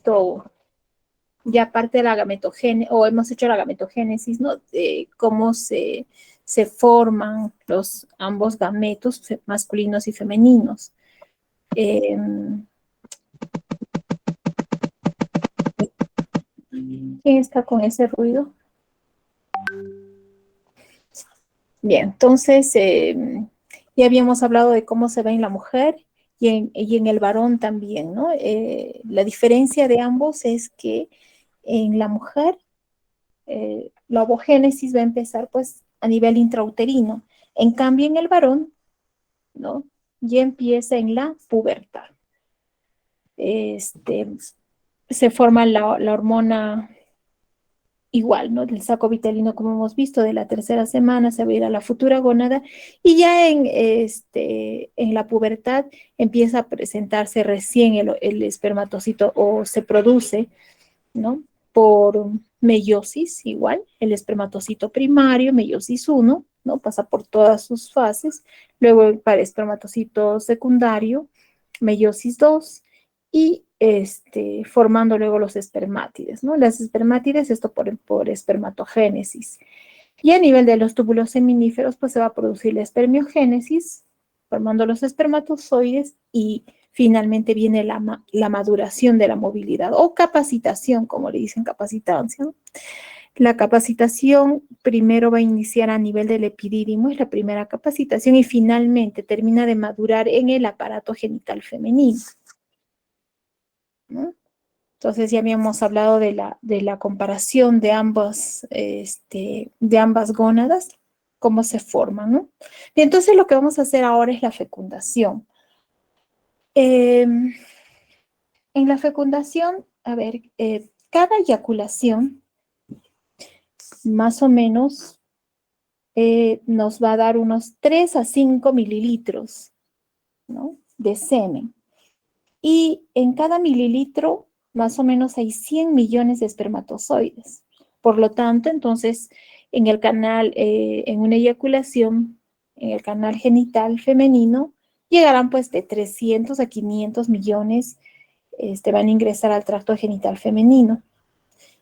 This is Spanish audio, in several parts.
visto ya parte de la gametogénesis, o hemos hecho la gametogénesis, ¿no? De cómo se forman ambos gametos, masculinos y femeninos. ¿Quién está con ese ruido? Bien, entonces ya habíamos hablado de cómo se ve en la mujer y en el varón también, ¿no? La diferencia de ambos es que en la mujer la ovogénesis va a empezar pues a nivel intrauterino. En cambio, en el varón, ¿no? Ya empieza en la pubertad. Se forma la hormona igual, ¿no? Del saco vitelino, como hemos visto, de la tercera semana se va a ir a la futura gónada y ya en la pubertad empieza a presentarse recién el espermatocito o se produce, ¿no? Por meiosis, igual, el espermatocito primario, meiosis 1, ¿no? Pasa por todas sus fases, luego para espermatocito secundario, meiosis 2 y formando luego los espermátides, ¿no? Las espermátides, esto por espermatogénesis. Y a nivel de los túbulos seminíferos, pues se va a producir la espermiogénesis, formando los espermatozoides y finalmente viene la maduración de la movilidad o capacitación, como le dicen, capacitancia, ¿no? La capacitación primero va a iniciar a nivel del epidídimo, es la primera capacitación, y finalmente termina de madurar en el aparato genital femenino, ¿no? Entonces ya habíamos hablado de la comparación de ambas gónadas, cómo se forman, ¿no? Y entonces lo que vamos a hacer ahora es la fecundación. En la fecundación, a ver, cada eyaculación más o menos nos va a dar unos 3 a 5 mililitros, ¿no? De semen. Y en cada mililitro más o menos hay 100 millones de espermatozoides. Por lo tanto, entonces, en el canal, en una eyaculación, en el canal genital femenino, llegarán pues de 300 a 500 millones, van a ingresar al tracto genital femenino.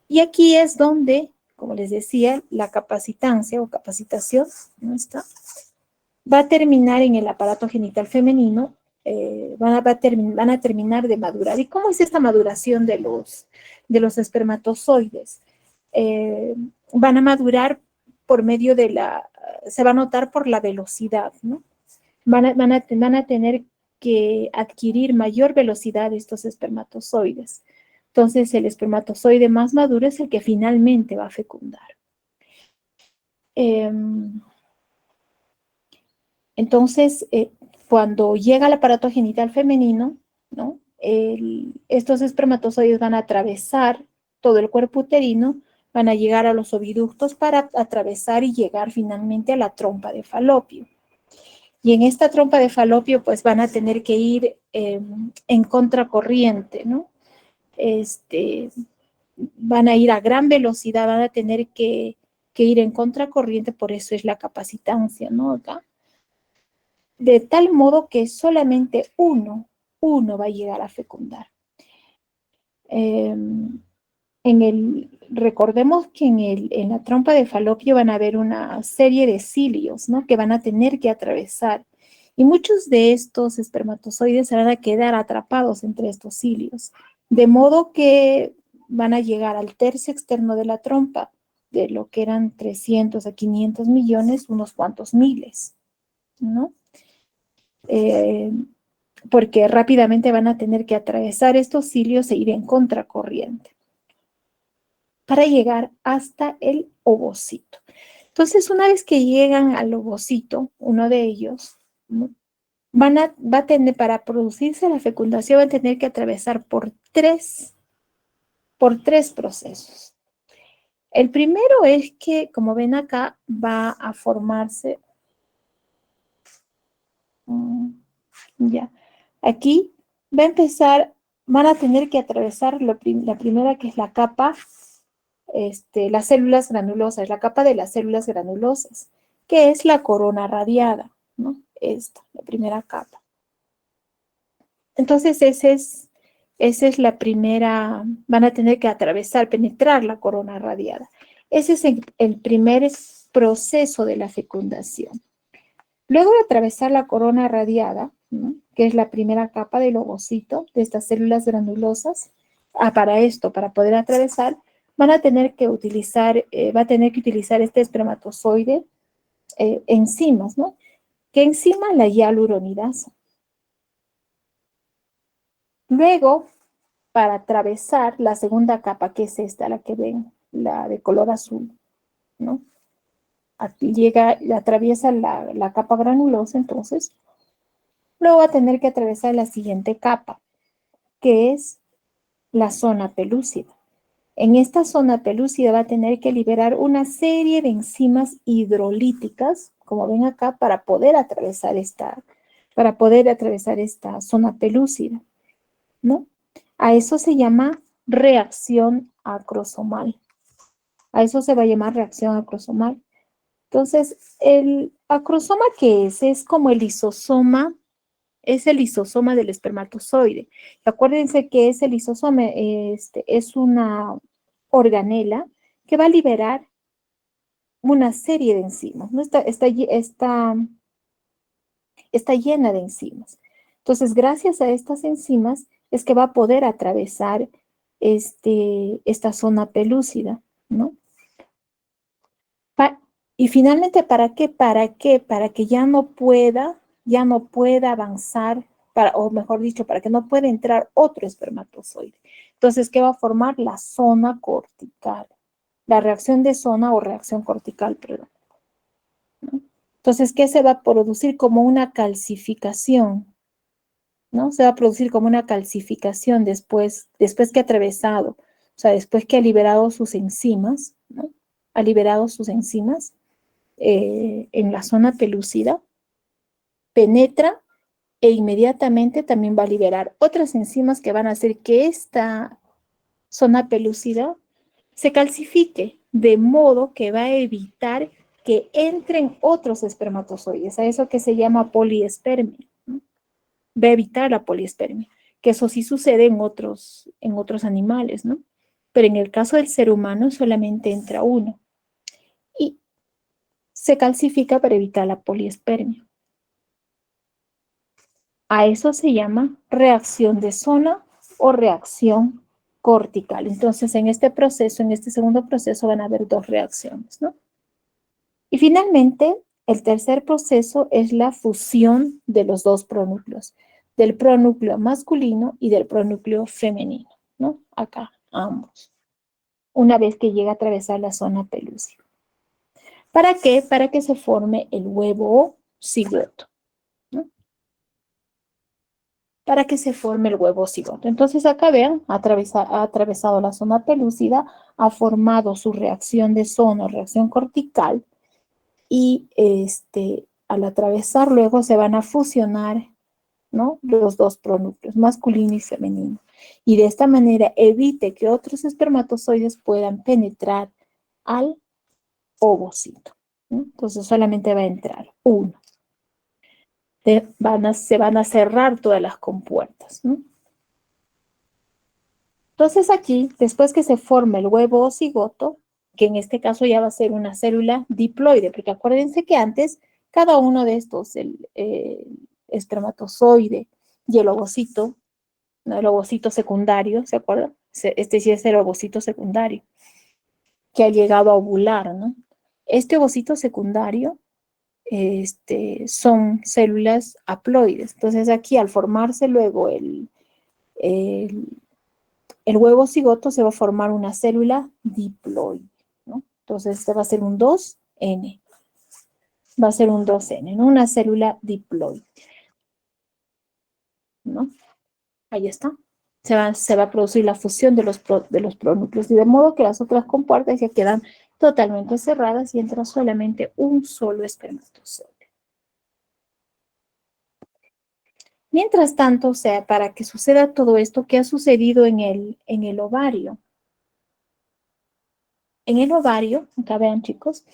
Y aquí es donde, como les decía, la capacitancia o capacitación, ¿no está? Va a terminar en el aparato genital femenino, van a terminar de madurar. ¿Y cómo es esta maduración de los espermatozoides? Van a madurar por medio se va a notar por la velocidad, ¿no? Van a tener que adquirir mayor velocidad estos espermatozoides. Entonces, el espermatozoide más maduro es el que finalmente va a fecundar. Entonces, cuando llega al aparato genital femenino, ¿no? Estos espermatozoides van a atravesar todo el cuerpo uterino, van a llegar a los oviductos para atravesar y llegar finalmente a la trompa de falopio. Y en esta trompa de falopio, pues van a tener que ir en contracorriente, ¿no? Van a ir a gran velocidad, van a tener que ir en contracorriente, por eso es la capacitancia, ¿no? Acá. De tal modo que solamente uno va a llegar a fecundar. Recordemos que en la trompa de falopio van a haber una serie de cilios, ¿no? Que van a tener que atravesar. Y muchos de estos espermatozoides se van a quedar atrapados entre estos cilios. De modo que van a llegar al tercio externo de la trompa, de lo que eran 300 a 500 millones, unos cuantos miles, ¿no? Porque rápidamente van a tener que atravesar estos cilios e ir en contracorriente para llegar hasta el ovocito. Entonces, una vez que llegan al ovocito, uno de ellos, ¿no? va a tener, para producirse la fecundación, va a tener que atravesar por tres procesos. El primero es que, como ven acá, va a formarse, ya, aquí va a empezar, van a tener que atravesar la primera, que es la capa, las células granulosas, la capa de las células granulosas, que es la corona radiada, ¿no? Esta, la primera capa. Entonces, ese Esa es la primera, van a tener que atravesar, penetrar la corona radiada. Ese es el primer proceso de la fecundación. Luego de atravesar la corona radiada, ¿no?, que es la primera capa del ovocito, de estas células granulosas, para esto, para poder atravesar, van a tener que utilizar, va a tener que utilizar este espermatozoide enzimas, ¿no? ¿Qué enzima? La hialuronidasa. Luego, para atravesar la segunda capa, que es esta, la que ven, la de color azul, ¿no? Aquí llega, atraviesa la capa granulosa, entonces, luego va a tener que atravesar la siguiente capa, que es la zona pelúcida. En esta zona pelúcida va a tener que liberar una serie de enzimas hidrolíticas, como ven acá, para poder atravesar esta zona pelúcida, ¿no? A eso se llama reacción acrosomal. A eso se va a llamar reacción acrosomal. Entonces, el acrosoma, ¿qué es? Es como el lisosoma, es el lisosoma del espermatozoide. Acuérdense que es el lisosoma, es una organela que va a liberar una serie de enzimas, ¿no? Está llena de enzimas. Entonces, gracias a estas enzimas es que va a poder atravesar esta zona pelúcida, ¿no? Y finalmente, ¿para qué? ¿Para qué? Para que ya no pueda avanzar, o mejor dicho, para que no pueda entrar otro espermatozoide. Entonces, ¿qué va a formar? La zona cortical. La reacción de zona o reacción cortical, perdón, ¿no? Entonces, ¿qué se va a producir? Como una calcificación, ¿no? Se va a producir como una calcificación después que ha atravesado, o sea, después que ha liberado sus enzimas, ¿no? Ha liberado sus enzimas en la zona pelúcida, penetra e inmediatamente también va a liberar otras enzimas que van a hacer que esta zona pelúcida se calcifique, de modo que va a evitar que entren otros espermatozoides, a eso que se llama poliespermia, ¿no? Va a evitar la poliespermia, que eso sí sucede en otros animales, ¿no? Pero en el caso del ser humano solamente entra uno y se calcifica para evitar la poliespermia. A eso se llama reacción de zona o reacción cortical. Entonces, en este proceso, en este segundo proceso, van a haber dos reacciones, ¿no? Y finalmente, el tercer proceso es la fusión de los dos pronúcleos, del pronúcleo masculino y del pronúcleo femenino, ¿no? Acá, ambos, una vez que llega a atravesar la zona pelúcida. ¿Para qué? Para que se forme el huevo cigoto, ¿no? Para que se forme el huevo cigoto. Entonces acá vean, ha atravesado la zona pelúcida, ha formado su reacción de zona, reacción cortical, y al atravesar luego se van a fusionar, ¿no?, los dos pronúcleos, masculino y femenino. Y de esta manera evite que otros espermatozoides puedan penetrar al ovocito, ¿no? Entonces solamente va a entrar uno. Se van a cerrar todas las compuertas, ¿no? Entonces aquí, después que se forme el huevo o cigoto, que en este caso ya va a ser una célula diploide, porque acuérdense que antes cada uno de estos, el espermatozoide y el ovocito, ¿no?, el ovocito secundario, ¿se acuerdan? Este sí es el ovocito secundario, que ha llegado a ovular, ¿no? Este ovocito secundario son células haploides. Entonces aquí, al formarse luego el huevo cigoto, se va a formar una célula diploide, ¿no? Entonces este va a ser un 2N. Va a ser un 2N, ¿no? Una célula diploide, ¿no? Ahí está. Se va a producir la fusión de los pronúcleos, y de modo que las otras compuertas ya quedan totalmente cerradas y entra solamente un solo espermatozoide. Mientras tanto, o sea, para que suceda todo esto, ¿qué ha sucedido en el ovario? En el ovario, acá vean, chicos,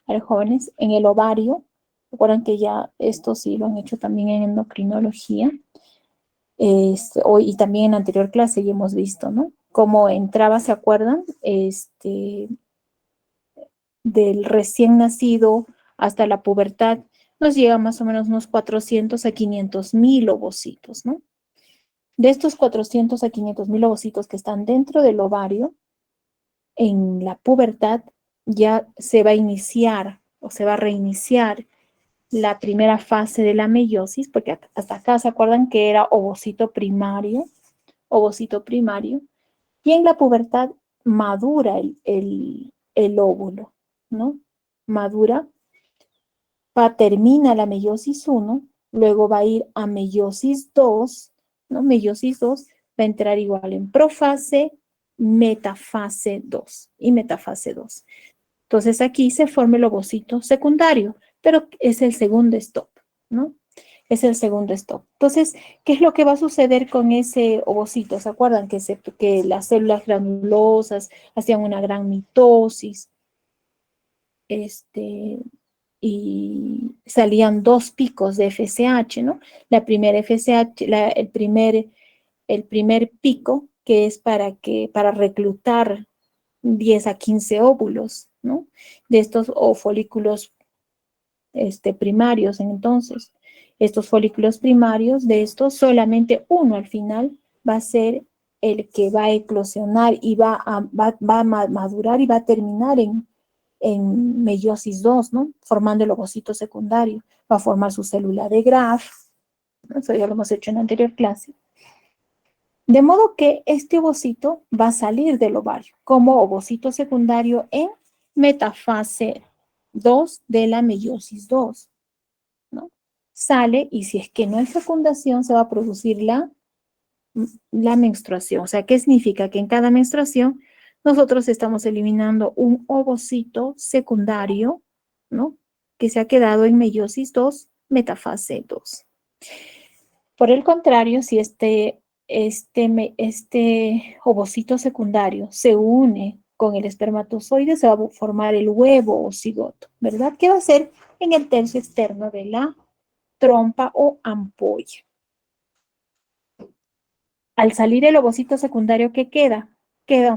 a los jóvenes, en el ovario, recuerdan que ya esto sí lo han hecho también en endocrinología, Hoy y también en anterior clase ya hemos visto, ¿no? Cómo entraba, ¿se acuerdan? Del recién nacido hasta la pubertad, nos llega más o menos unos 400 a 500 mil ovocitos, ¿no? De estos 400 a 500 mil ovocitos que están dentro del ovario, en la pubertad ya se va a iniciar o se va a reiniciar la primera fase de la meiosis, porque hasta acá se acuerdan que era ovocito primario, y en la pubertad madura el óvulo, ¿no? Madura, termina la meiosis 1, luego va a ir a meiosis 2, ¿no? Meiosis 2 va a entrar igual en profase, metafase 2 y metafase 2. Entonces aquí se forma el ovocito secundario, pero es el segundo stop, ¿no? Es el segundo stop. Entonces, ¿qué es lo que va a suceder con ese ovocito? ¿Se acuerdan que las células granulosas hacían una gran mitosis? Y salían dos picos de FSH, ¿no? La primera FSH, el primer pico, que es para reclutar 10 a 15 óvulos, ¿no? De estos o folículos primarios, entonces. Estos folículos primarios, de estos, solamente uno al final va a ser el que va a eclosionar y va a madurar y va a terminar en meiosis 2, ¿no? Formando el ovocito secundario. Va a formar su célula de Graf, ¿no? Eso ya lo hemos hecho en la anterior clase. De modo que este ovocito va a salir del ovario como ovocito secundario en metafase 2 de la meiosis 2, ¿no? Sale y si es que no hay fecundación se va a producir la menstruación. O sea, ¿qué significa? Que en cada menstruación nosotros estamos eliminando un ovocito secundario, ¿no? Que se ha quedado en meiosis 2, metafase 2. Por el contrario, si este ovocito secundario se une con el espermatozoide, se va a formar el huevo o cigoto, ¿verdad? ¿Qué va a ser en el tercio externo de la trompa o ampolla? Al salir el ovocito secundario, ¿qué queda? Quedan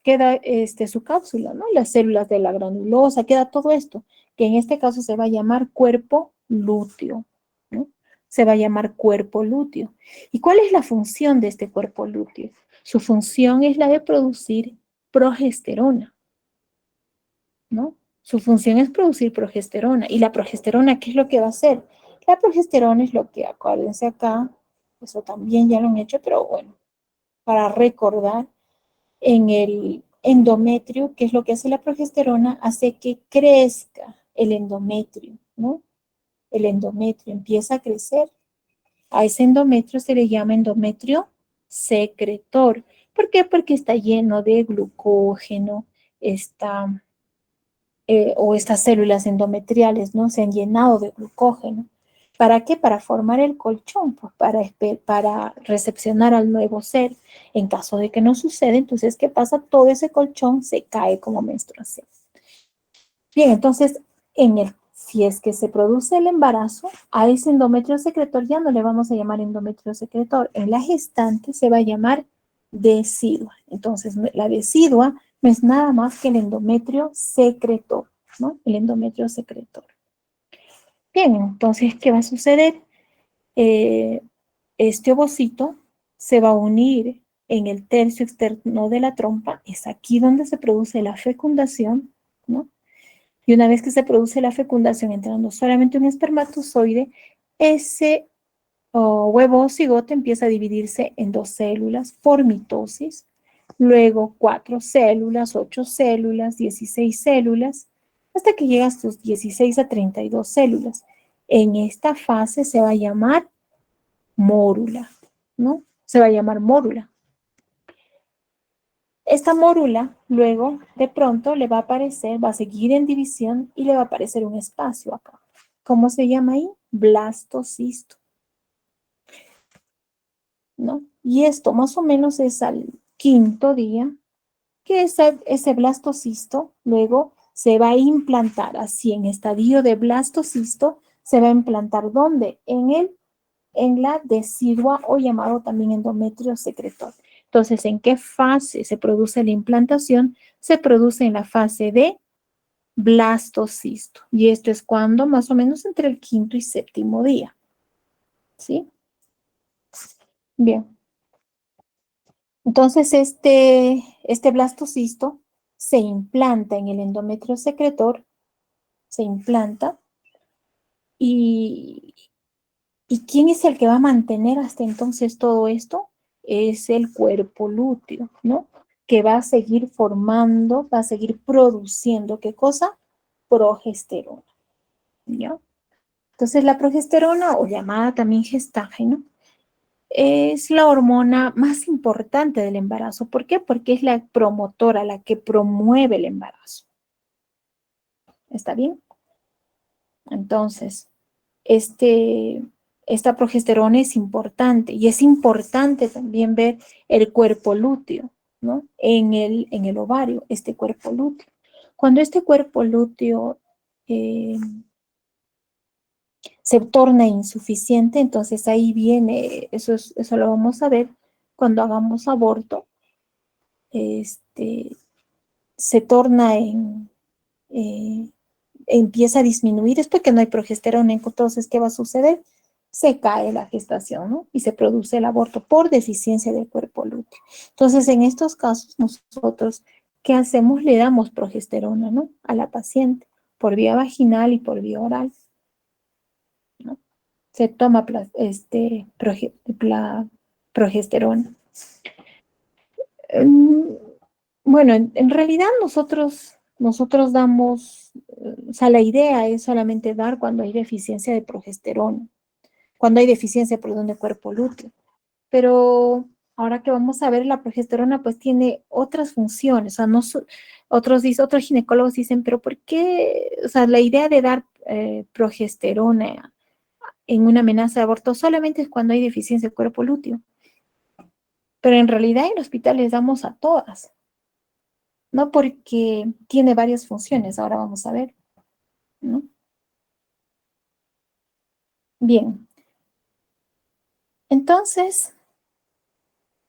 queda su cápsula, ¿no? Las células de la granulosa, queda todo esto, que en este caso se va a llamar cuerpo lúteo, ¿no? Se va a llamar cuerpo lúteo. ¿Y cuál es la función de este cuerpo lúteo? Su función es la de producir progesterona, ¿no? Su función es producir progesterona. ¿Y la progesterona qué es lo que va a hacer? La progesterona es lo que, acuérdense acá, eso también ya lo han hecho, pero bueno, para recordar, en el endometrio, ¿qué es lo que hace la progesterona? Hace que crezca el endometrio, ¿no? El endometrio empieza a crecer. A ese endometrio se le llama endometrio secretor. ¿Por qué? Porque está lleno de glucógeno, o estas células endometriales, ¿no? Se han llenado de glucógeno. ¿Para qué? Para formar el colchón, pues para recepcionar al nuevo ser. En caso de que no suceda, entonces, ¿qué pasa? Todo ese colchón se cae como menstruación. Bien, entonces, si es que se produce el embarazo, a ese endometrio secretor ya no le vamos a llamar endometrio secretor. En la gestante se va a llamar decidua. Entonces, la decidua no es nada más que el endometrio secretor, ¿no? El endometrio secretor. Bien, entonces, ¿qué va a suceder? Este ovocito se va a unir en el tercio externo de la trompa. Es aquí donde se produce la fecundación, ¿no? Y una vez que se produce la fecundación entrando solamente un espermatozoide, ese huevo o cigote empieza a dividirse en dos células por mitosis, luego 4 células, 8 células, 16 células, hasta que llega a sus 16 a 32 células. En esta fase se va a llamar mórula, ¿no? Se va a llamar mórula. Esta mórula, luego, de pronto, le va a aparecer, va a seguir en división y le va a aparecer un espacio acá. ¿Cómo se llama ahí? Blastocisto, ¿no? Y esto más o menos es al quinto día, que ese blastocisto luego se va a implantar así en estadio de blastocisto, se va a implantar ¿dónde? En el en la decidua o llamado también endometrio secretor. Entonces, ¿en qué fase se produce la implantación? Se produce en la fase de blastocisto. Y esto es cuando más o menos entre el quinto y séptimo día. ¿Sí? Bien. Entonces, este blastocisto se implanta en el endometrio secretor, se implanta. ¿Y, y quién es el que va a mantener hasta entonces todo esto? Es el cuerpo lúteo, ¿no? Que va a seguir formando, va a seguir produciendo, ¿qué cosa? Progesterona, ¿ya? Entonces, la progesterona, o llamada también gestágeno, es la hormona más importante del embarazo. ¿Por qué? Porque es la promotora, la que promueve el embarazo. ¿Está bien? Entonces, este, esta progesterona es importante y es importante también ver el cuerpo lúteo, ¿no? En el ovario, este cuerpo lúteo. Cuando este cuerpo lúteo eh, se torna insuficiente, entonces ahí viene, eso lo vamos a ver cuando hagamos aborto, este, se torna eh, empieza a disminuir, es porque no hay progesterona, entonces, ¿qué va a suceder? Se cae la gestación, ¿no? Y se produce el aborto por deficiencia del cuerpo lúteo. Entonces, en estos casos, nosotros, ¿qué hacemos? Le damos progesterona, ¿no? A la paciente, por vía vaginal y por vía oral, ¿no? Se toma progesterona. Mm, Bueno, en realidad nosotros damos, o sea, la idea es solamente dar cuando hay deficiencia de progesterona, cuando hay deficiencia, perdón, de cuerpo lúteo. Pero ahora que vamos a ver, la progesterona pues tiene otras funciones, o sea, no otros ginecólogos dicen, pero ¿por qué? O sea, la idea de dar progesterona en una amenaza de aborto solamente es cuando hay deficiencia de cuerpo lúteo, pero en realidad en el hospital les damos a todas. ¿No? Porque tiene varias funciones, ahora vamos a ver, ¿no? Bien, entonces,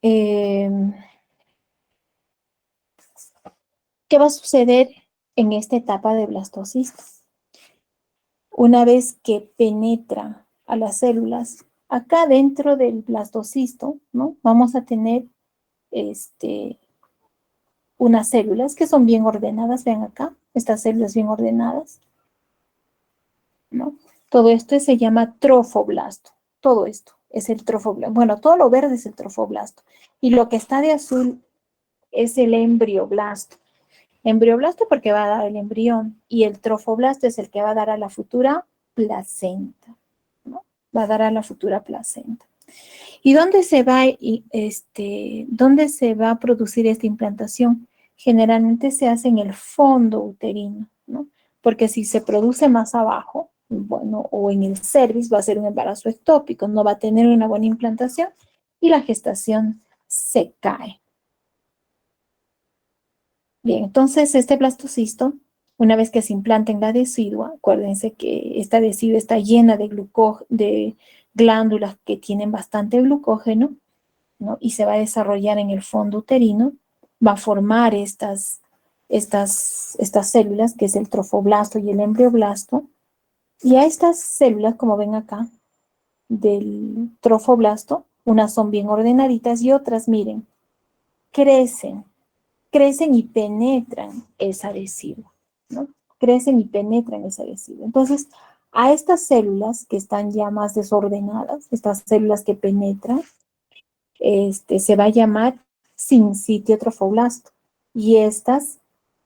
eh, ¿qué va a suceder en esta etapa de blastocisto? Una vez que penetra a las células, acá dentro del blastocisto, ¿no? Vamos a tener este, unas células que son bien ordenadas, vean acá, estas células bien ordenadas, ¿no? Todo esto se llama trofoblasto. Todo esto es el trofoblasto. Bueno, todo lo verde es el trofoblasto. Y lo que está de azul es el embrioblasto. Embrioblasto porque va a dar el embrión. Y el trofoblasto es el que va a dar a la futura placenta, ¿no? Va a dar a la futura placenta. ¿Y dónde se va a producir esta implantación? Generalmente se hace en el fondo uterino, ¿no? Porque si se produce más abajo, bueno, o en el cervix, va a ser un embarazo ectópico, no va a tener una buena implantación y la gestación se cae. Bien, entonces este blastocisto, una vez que se implanta en la decidua, acuérdense que esta decidua está llena de glándulas que tienen bastante glucógeno, ¿no? Y se va a desarrollar en el fondo uterino, va a formar estas células, que es el trofoblasto y el embrioblasto, y a estas células, como ven acá, del trofoblasto, unas son bien ordenaditas y otras, miren, crecen, crecen y penetran esa decidua, ¿no? Crecen y penetran esa decidua. Entonces, a estas células que están ya más desordenadas, estas células que penetran, se va a llamar sincitio trofoblasto. Y estas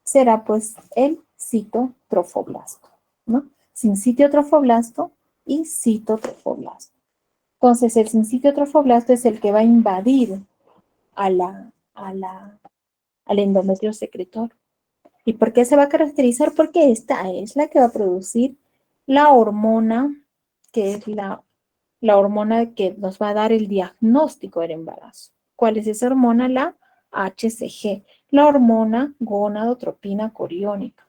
será pues el citotrofoblasto, ¿no? Sincitio trofoblasto y citotrofoblasto. Entonces, el sincitio trofoblasto es el que va a invadir a al endometrio secretor. ¿Y por qué se va a caracterizar? Porque esta es la que va a producir la hormona, que es la hormona que nos va a dar el diagnóstico del embarazo. ¿Cuál es esa hormona? La HCG, la hormona gonadotropina coriónica.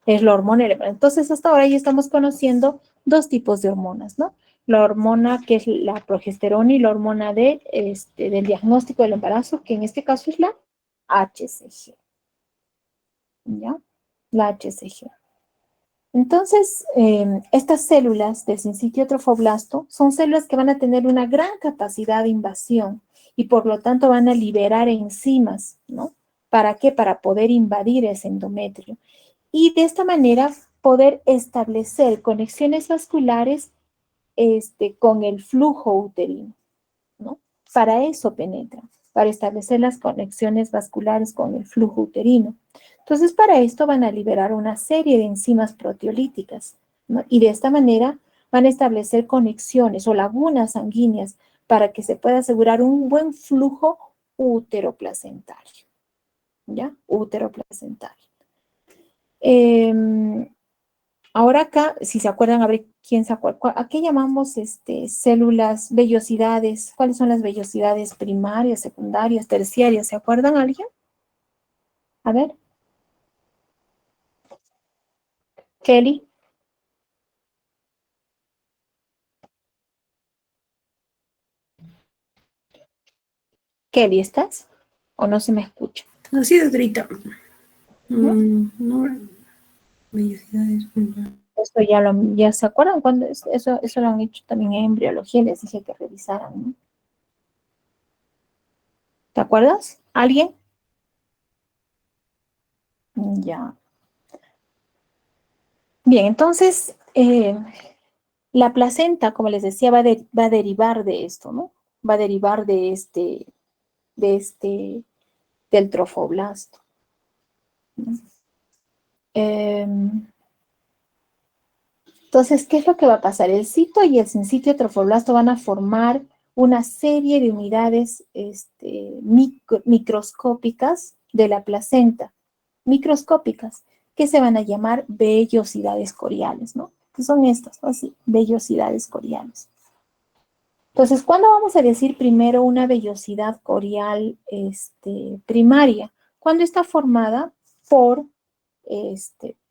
Es la hormona del embarazo. Entonces, hasta ahora ya estamos conociendo dos tipos de hormonas, ¿no? la hormona que es la progesterona y la hormona del diagnóstico del embarazo, que en este caso es la HCG, ¿ya? La HCG. Entonces, estas células del sincitio trofoblasto son células que van a tener una gran capacidad de invasión y por lo tanto van a liberar enzimas, ¿no? ¿Para qué? Para poder invadir ese endometrio. Y de esta manera poder establecer conexiones vasculares con el flujo uterino, ¿no? Para eso penetra, para establecer las conexiones vasculares con el flujo uterino. Entonces, para esto van a liberar una serie de enzimas proteolíticas, ¿no? Y de esta manera van a establecer conexiones o lagunas sanguíneas para que se pueda asegurar un buen flujo uteroplacentario, ¿ya? Uteroplacentario. Ahora acá, si se acuerdan, a ver quién se acuerda, ¿a qué llamamos células, vellosidades? ¿Cuáles son las vellosidades primarias, secundarias, terciarias? ¿Se acuerdan alguien? A ver, Kelly. Kelly, ¿estás? ¿O no se me escucha? Así de trita. ¿No? No, vellosidades. Esto ya se acuerdan cuando eso lo han hecho también en embriología, les dije que revisaran, ¿no? ¿Te acuerdas? ¿Alguien? Ya. Bien, entonces, la placenta, como les decía, va a derivar de esto, ¿no? Va a derivar de este, del trofoblasto, ¿no? Entonces, ¿qué es lo que va a pasar? El cito y el sincitio trofoblasto van a formar una serie de unidades microscópicas de la placenta, microscópicas, que se van a llamar vellosidades coriales, ¿no? Que son estas, ¿no? Así, vellosidades coriales. Entonces, ¿cuándo vamos a decir primero una vellosidad corial primaria? Cuando está formada por,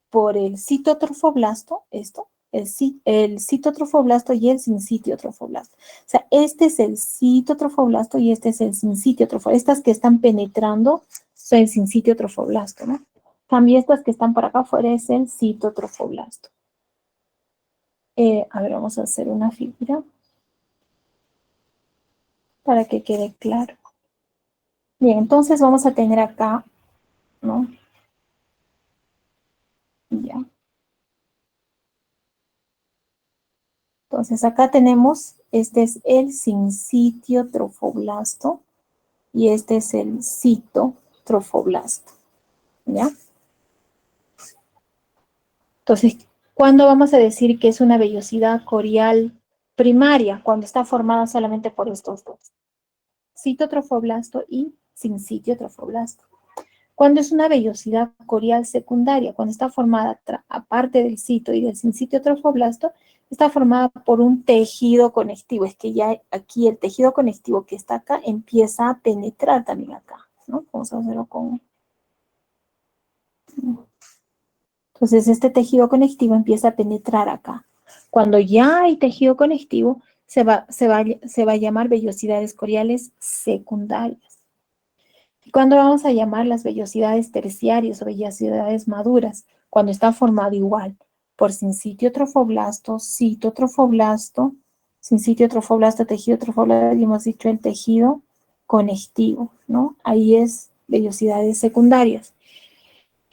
por el citotrofoblasto, el citotrofoblasto y el sincitiotrofoblasto. O sea, este es el citotrofoblasto y este es el sincitiotrofoblasto. Estas que están penetrando son el sincitiotrofoblasto, ¿no? También estas que están por acá afuera es el citotrofoblasto. A ver, vamos a hacer una figura para que quede claro. Bien, entonces vamos a tener acá, ¿no? Ya. Entonces acá tenemos, este es el sincitio trofoblasto y este es el citotrofoblasto, ¿ya? Entonces, ¿cuándo vamos a decir que es una vellosidad corial primaria? Cuando está formada solamente por estos dos, citotrofoblasto y sincitiotrofoblasto. Cuando es una vellosidad corial secundaria, cuando está formada, aparte del cito y del sincitio trofoblasto, está formada por un tejido conectivo. Es que ya aquí el tejido conectivo que está acá empieza a penetrar también acá, ¿no? Vamos a hacerlo con... Entonces, este tejido conectivo empieza a penetrar acá. Cuando ya hay tejido conectivo, se va a llamar vellosidades coriales secundarias. ¿Y cuándo vamos a llamar las vellosidades terciarias o vellosidades maduras? Cuando está formado igual por sincitio trofoblasto, citotrofoblasto, sincitio trofoblasto, tejido trofoblasto, y hemos dicho el tejido conectivo, ¿no? Ahí es vellosidades secundarias.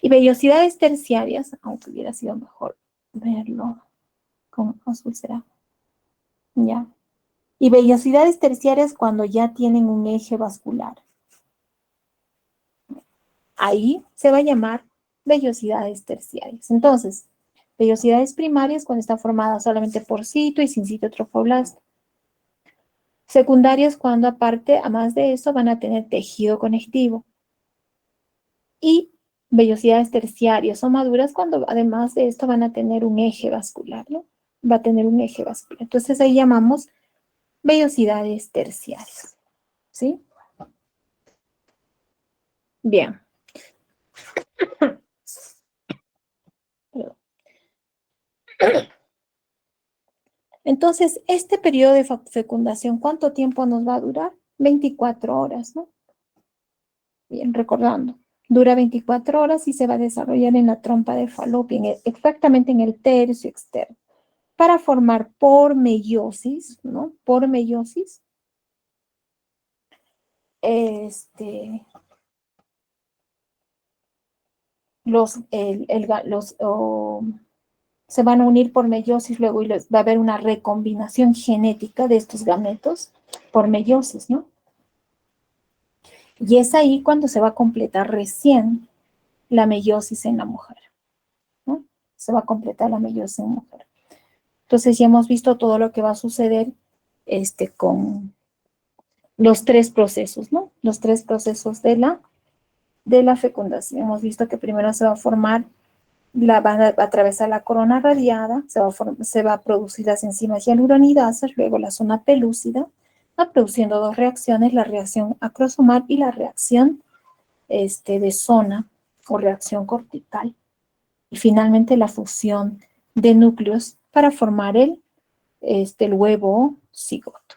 Y vellosidades terciarias, aunque hubiera sido mejor verlo con azul será, ya. Y vellosidades terciarias cuando ya tienen un eje vascular. Ahí se va a llamar vellosidades terciarias. Entonces, vellosidades primarias cuando está formada solamente por cito y sin citotrofoblasto. Secundarias cuando aparte, a más de eso, van a tener tejido conectivo. Y vellosidades terciarias o maduras cuando además de esto van a tener un eje vascular, ¿no? Va a tener un eje vascular. Entonces ahí llamamos vellosidades terciarias, ¿sí? Bien. Entonces, este periodo de fecundación, ¿cuánto tiempo nos va a durar? 24 horas, ¿no? Bien, recordando. Dura 24 horas y se va a desarrollar en la trompa de Falopio, exactamente en el tercio externo, para formar por meiosis, ¿no? Por meiosis, se van a unir por meiosis luego y va a haber una recombinación genética de estos gametos por meiosis, ¿no? Y es ahí cuando se va a completar recién la meiosis en la mujer, ¿no? Se va a completar la meiosis en la mujer. Entonces ya hemos visto todo lo que va a suceder con los tres procesos, ¿no? Los tres procesos de la fecundación. Hemos visto que primero se va a formar, va a atravesar la corona radiada, se va a producir las enzimas hialuronidasas, luego la zona pelúcida, va produciendo dos reacciones, la reacción acrosomar y la reacción de zona o reacción cortical. Y finalmente la fusión de núcleos para formar el huevo cigoto.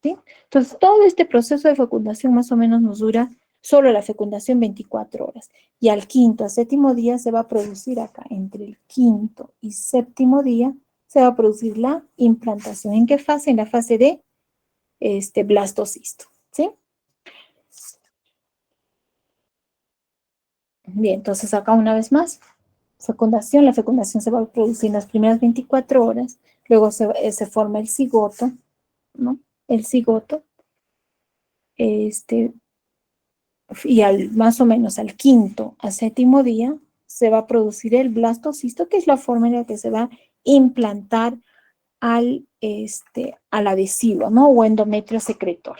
¿Sí? Entonces, todo este proceso de fecundación más o menos nos dura solo la fecundación 24 horas. Y al quinto a séptimo día se va a producir acá, entre el quinto y séptimo día, se va a producir la implantación. ¿En qué fase? En la fase de blastocisto. ¿Sí? Bien, entonces acá una vez más, fecundación. La fecundación se va a producir en las primeras 24 horas, luego se forma el cigoto, ¿no? El cigoto, y más o menos al quinto a séptimo día se va a producir el blastocisto, que es la forma en la que se va a implantar al adhesivo, ¿no? O endometrio secretor,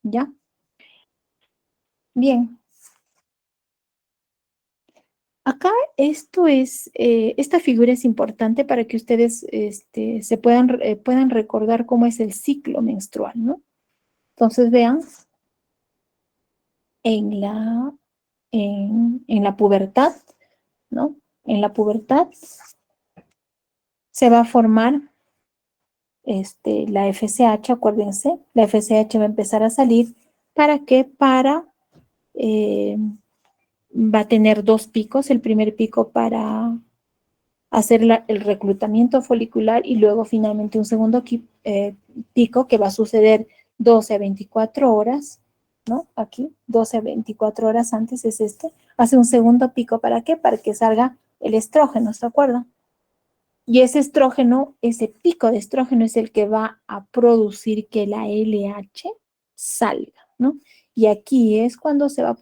¿ya? Bien. Acá esta figura es importante para que ustedes se puedan recordar cómo es el ciclo menstrual, ¿no? Entonces vean, en la pubertad, ¿no? En la pubertad se va a formar la FSH, acuérdense, la FSH va a empezar a salir. ¿Para qué? Va a tener dos picos, el primer pico para hacer el reclutamiento folicular y luego finalmente un segundo pico que va a suceder 12 a 24 horas, ¿no? Aquí, 12 a 24 horas antes es hace un segundo pico, ¿para qué? Para que salga el estrógeno, ¿se acuerdan? Y ese estrógeno, ese pico de estrógeno es el que va a producir que la LH salga, ¿no? Y aquí es cuando se va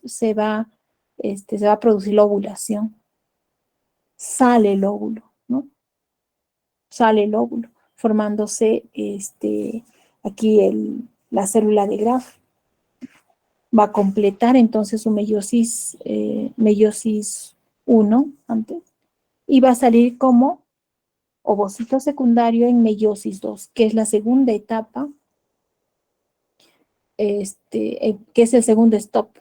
a producir la ovulación. Sale el óvulo, ¿no? Sale el óvulo, formándose aquí la célula de Graf. Va a completar entonces su meiosis 1 antes y va a salir como ovocito secundario en meiosis 2, que es la segunda etapa, que es el segundo stop,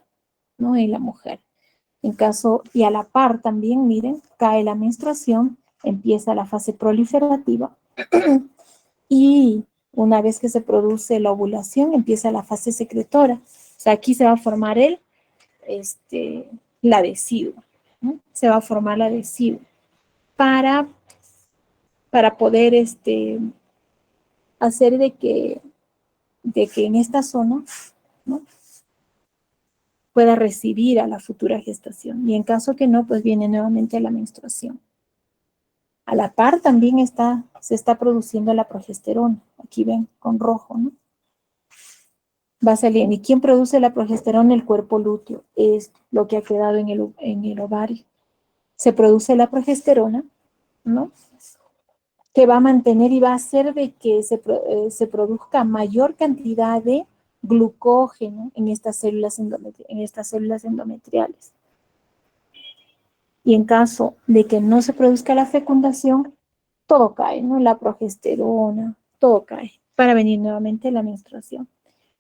¿no? En la mujer. Y a la par también, miren, cae la menstruación, empieza la fase proliferativa y una vez que se produce la ovulación, empieza la fase secretora. O sea, aquí se va a formar la adhesivo, ¿no? Se va a formar la adhesivo para poder hacer de que en esta zona, ¿no? pueda recibir a la futura gestación. Y en caso que no, pues viene nuevamente la menstruación. A la par también se está produciendo la progesterona. Aquí ven, con rojo, ¿no? Va saliendo. ¿Y quién produce la progesterona? El cuerpo lúteo. Es lo que ha quedado en el ovario. Se produce la progesterona, ¿no? Que va a mantener y va a hacer de que se produzca mayor cantidad de glucógeno en estas células endometriales. Y en caso de que no se produzca la fecundación, todo cae, ¿no? La progesterona, todo cae para venir nuevamente la menstruación.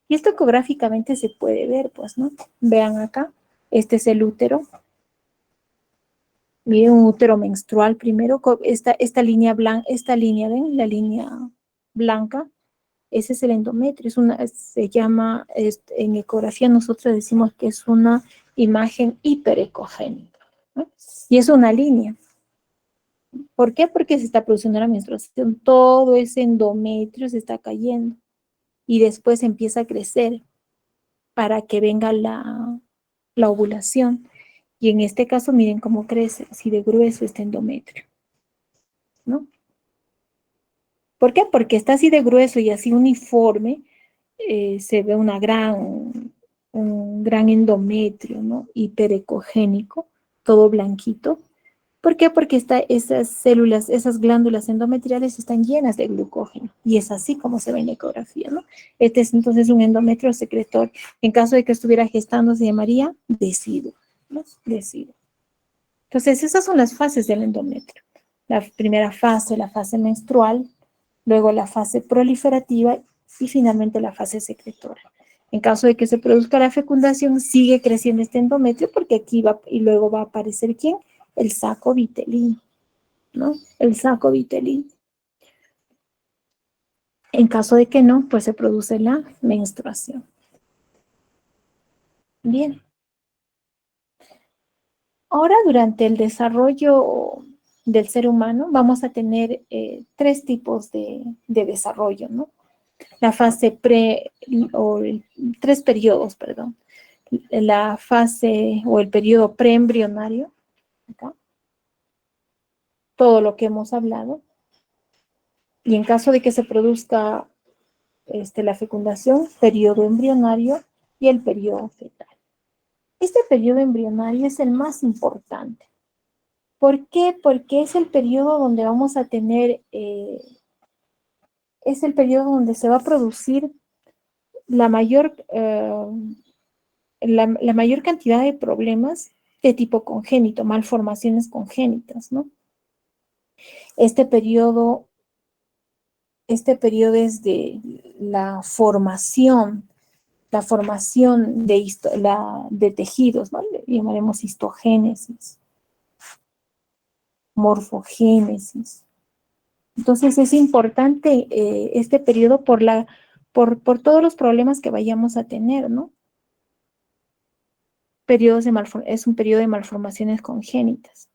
Y esto ecográficamente se puede ver, pues, ¿no? Vean acá, este es el útero. Miren un útero menstrual primero, esta línea blanca, esta línea, ¿ven? La línea blanca, ese es el endometrio. Se llama, en ecografía nosotros decimos que es una imagen hiperecogénica, ¿no? Y es una línea. ¿Por qué? Porque se está produciendo la menstruación. Todo ese endometrio se está cayendo y después empieza a crecer para que venga la ovulación. Y en este caso, miren cómo crece, así de grueso este endometrio, ¿no? ¿Por qué? Porque está así de grueso y así uniforme, se ve un gran endometrio, ¿no? Hiperecogénico, todo blanquito. ¿Por qué? Porque esas células, esas glándulas endometriales están llenas de glucógeno. Y es así como se ve en la ecografía, ¿no? Este es entonces un endometrio secretor. En caso de que estuviera gestando, se llamaría deciduo, ¿no? Deciduo. Entonces, esas son las fases del endometrio. La primera fase, la fase menstrual, luego la fase proliferativa y finalmente la fase secretora. En caso de que se produzca la fecundación, sigue creciendo este endometrio porque aquí va y luego va a aparecer ¿quién? El saco vitelino, ¿no? El saco vitelino. En caso de que no, pues se produce la menstruación. Bien. Ahora, durante el desarrollo del ser humano, vamos a tener tres tipos de desarrollo, ¿no? La fase tres periodos, perdón. La fase o el periodo preembrionario, acá, todo lo que hemos hablado, y en caso de que se produzca la fecundación, periodo embrionario y el periodo fetal. Este periodo embrionario es el más importante. ¿Por qué? Porque es el periodo donde vamos a tener, es el periodo donde se va a producir la mayor, la mayor cantidad de problemas de tipo congénito, malformaciones congénitas, ¿no? Este periodo es de la formación de tejidos, ¿no? Le llamaremos histogénesis, morfogénesis. Entonces es importante este periodo por todos los problemas que vayamos a tener, ¿no? Es un periodo de malformaciones congénitas.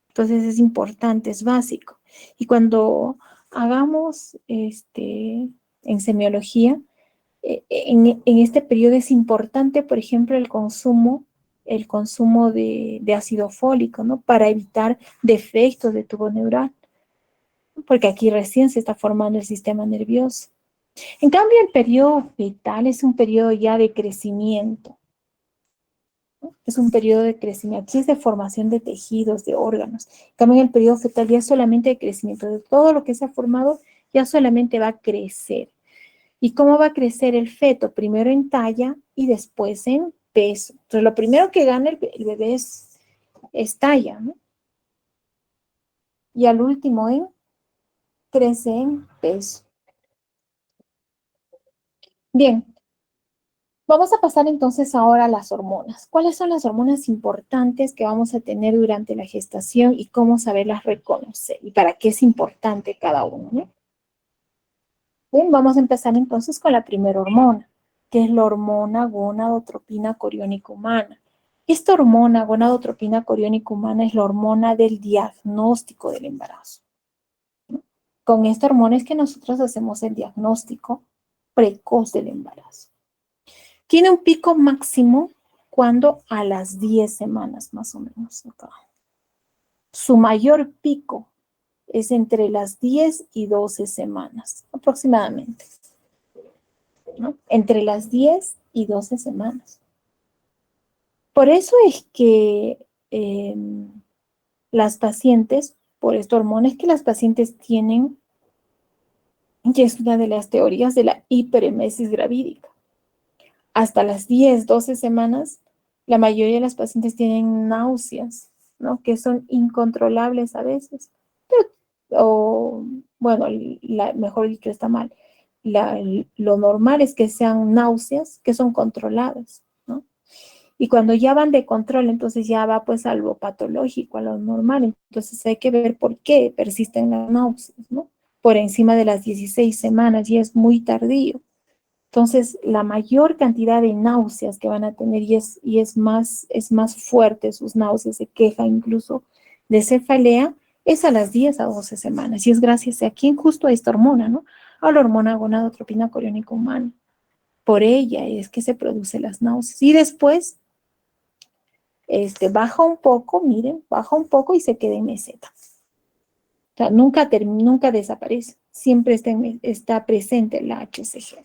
Entonces es importante, es básico. Y cuando hagamos en semiología, en este periodo es importante, por ejemplo, el consumo de ácido fólico, ¿no? Para evitar defectos de tubo neural, porque aquí recién se está formando el sistema nervioso. En cambio, el periodo fetal es un periodo ya de crecimiento, ¿no? Es un periodo de crecimiento. Aquí es de formación de tejidos, de órganos. En cambio, en el periodo fetal ya es solamente de crecimiento. De todo lo que se ha formado ya solamente va a crecer. ¿Y cómo va a crecer el feto? Primero en talla y después en peso. Entonces, lo primero que gana el bebé es talla, ¿no? Y al último crece en peso. Bien, vamos a pasar entonces ahora a las hormonas. ¿Cuáles son las hormonas importantes que vamos a tener durante la gestación y cómo saberlas reconocer? ¿Y para qué es importante cada uno, ¿no? Bien, vamos a empezar entonces con la primera hormona, que es la hormona gonadotropina coriónica humana. Esta hormona gonadotropina coriónica humana es la hormona del diagnóstico del embarazo. Con esta hormona es que nosotros hacemos el diagnóstico precoz del embarazo. Tiene un pico máximo cuando a las 10 semanas más o menos. Acá. Su mayor pico es entre las 10 y 12 semanas aproximadamente, ¿no? Entre las 10 y 12 semanas. Por eso es que las pacientes, por esta hormona, es que las pacientes tienen, y es una de las teorías de la hiperemesis gravídica. Hasta las 10, 12 semanas, la mayoría de las pacientes tienen náuseas, ¿no? Que son incontrolables a veces. O, bueno, mejor dicho, está mal. Lo normal es que sean náuseas que son controladas, ¿no? Y cuando ya van de control, entonces ya va pues a lo patológico, a lo normal. Entonces hay que ver por qué persisten las náuseas, ¿no? por encima de las 16 semanas y es muy tardío. Entonces, la mayor cantidad de náuseas que van a tener es más fuerte sus náuseas, se queja incluso de cefalea, es a las 10 a 12 semanas. Y es gracias a quién, justo a esta hormona, ¿no? A la hormona gonadotropina coriónica humana. Por ella es que se producen las náuseas. Y después, baja un poco, miren, baja un poco y se queda en meseta. O sea, nunca desaparece. Siempre está presente la HCG.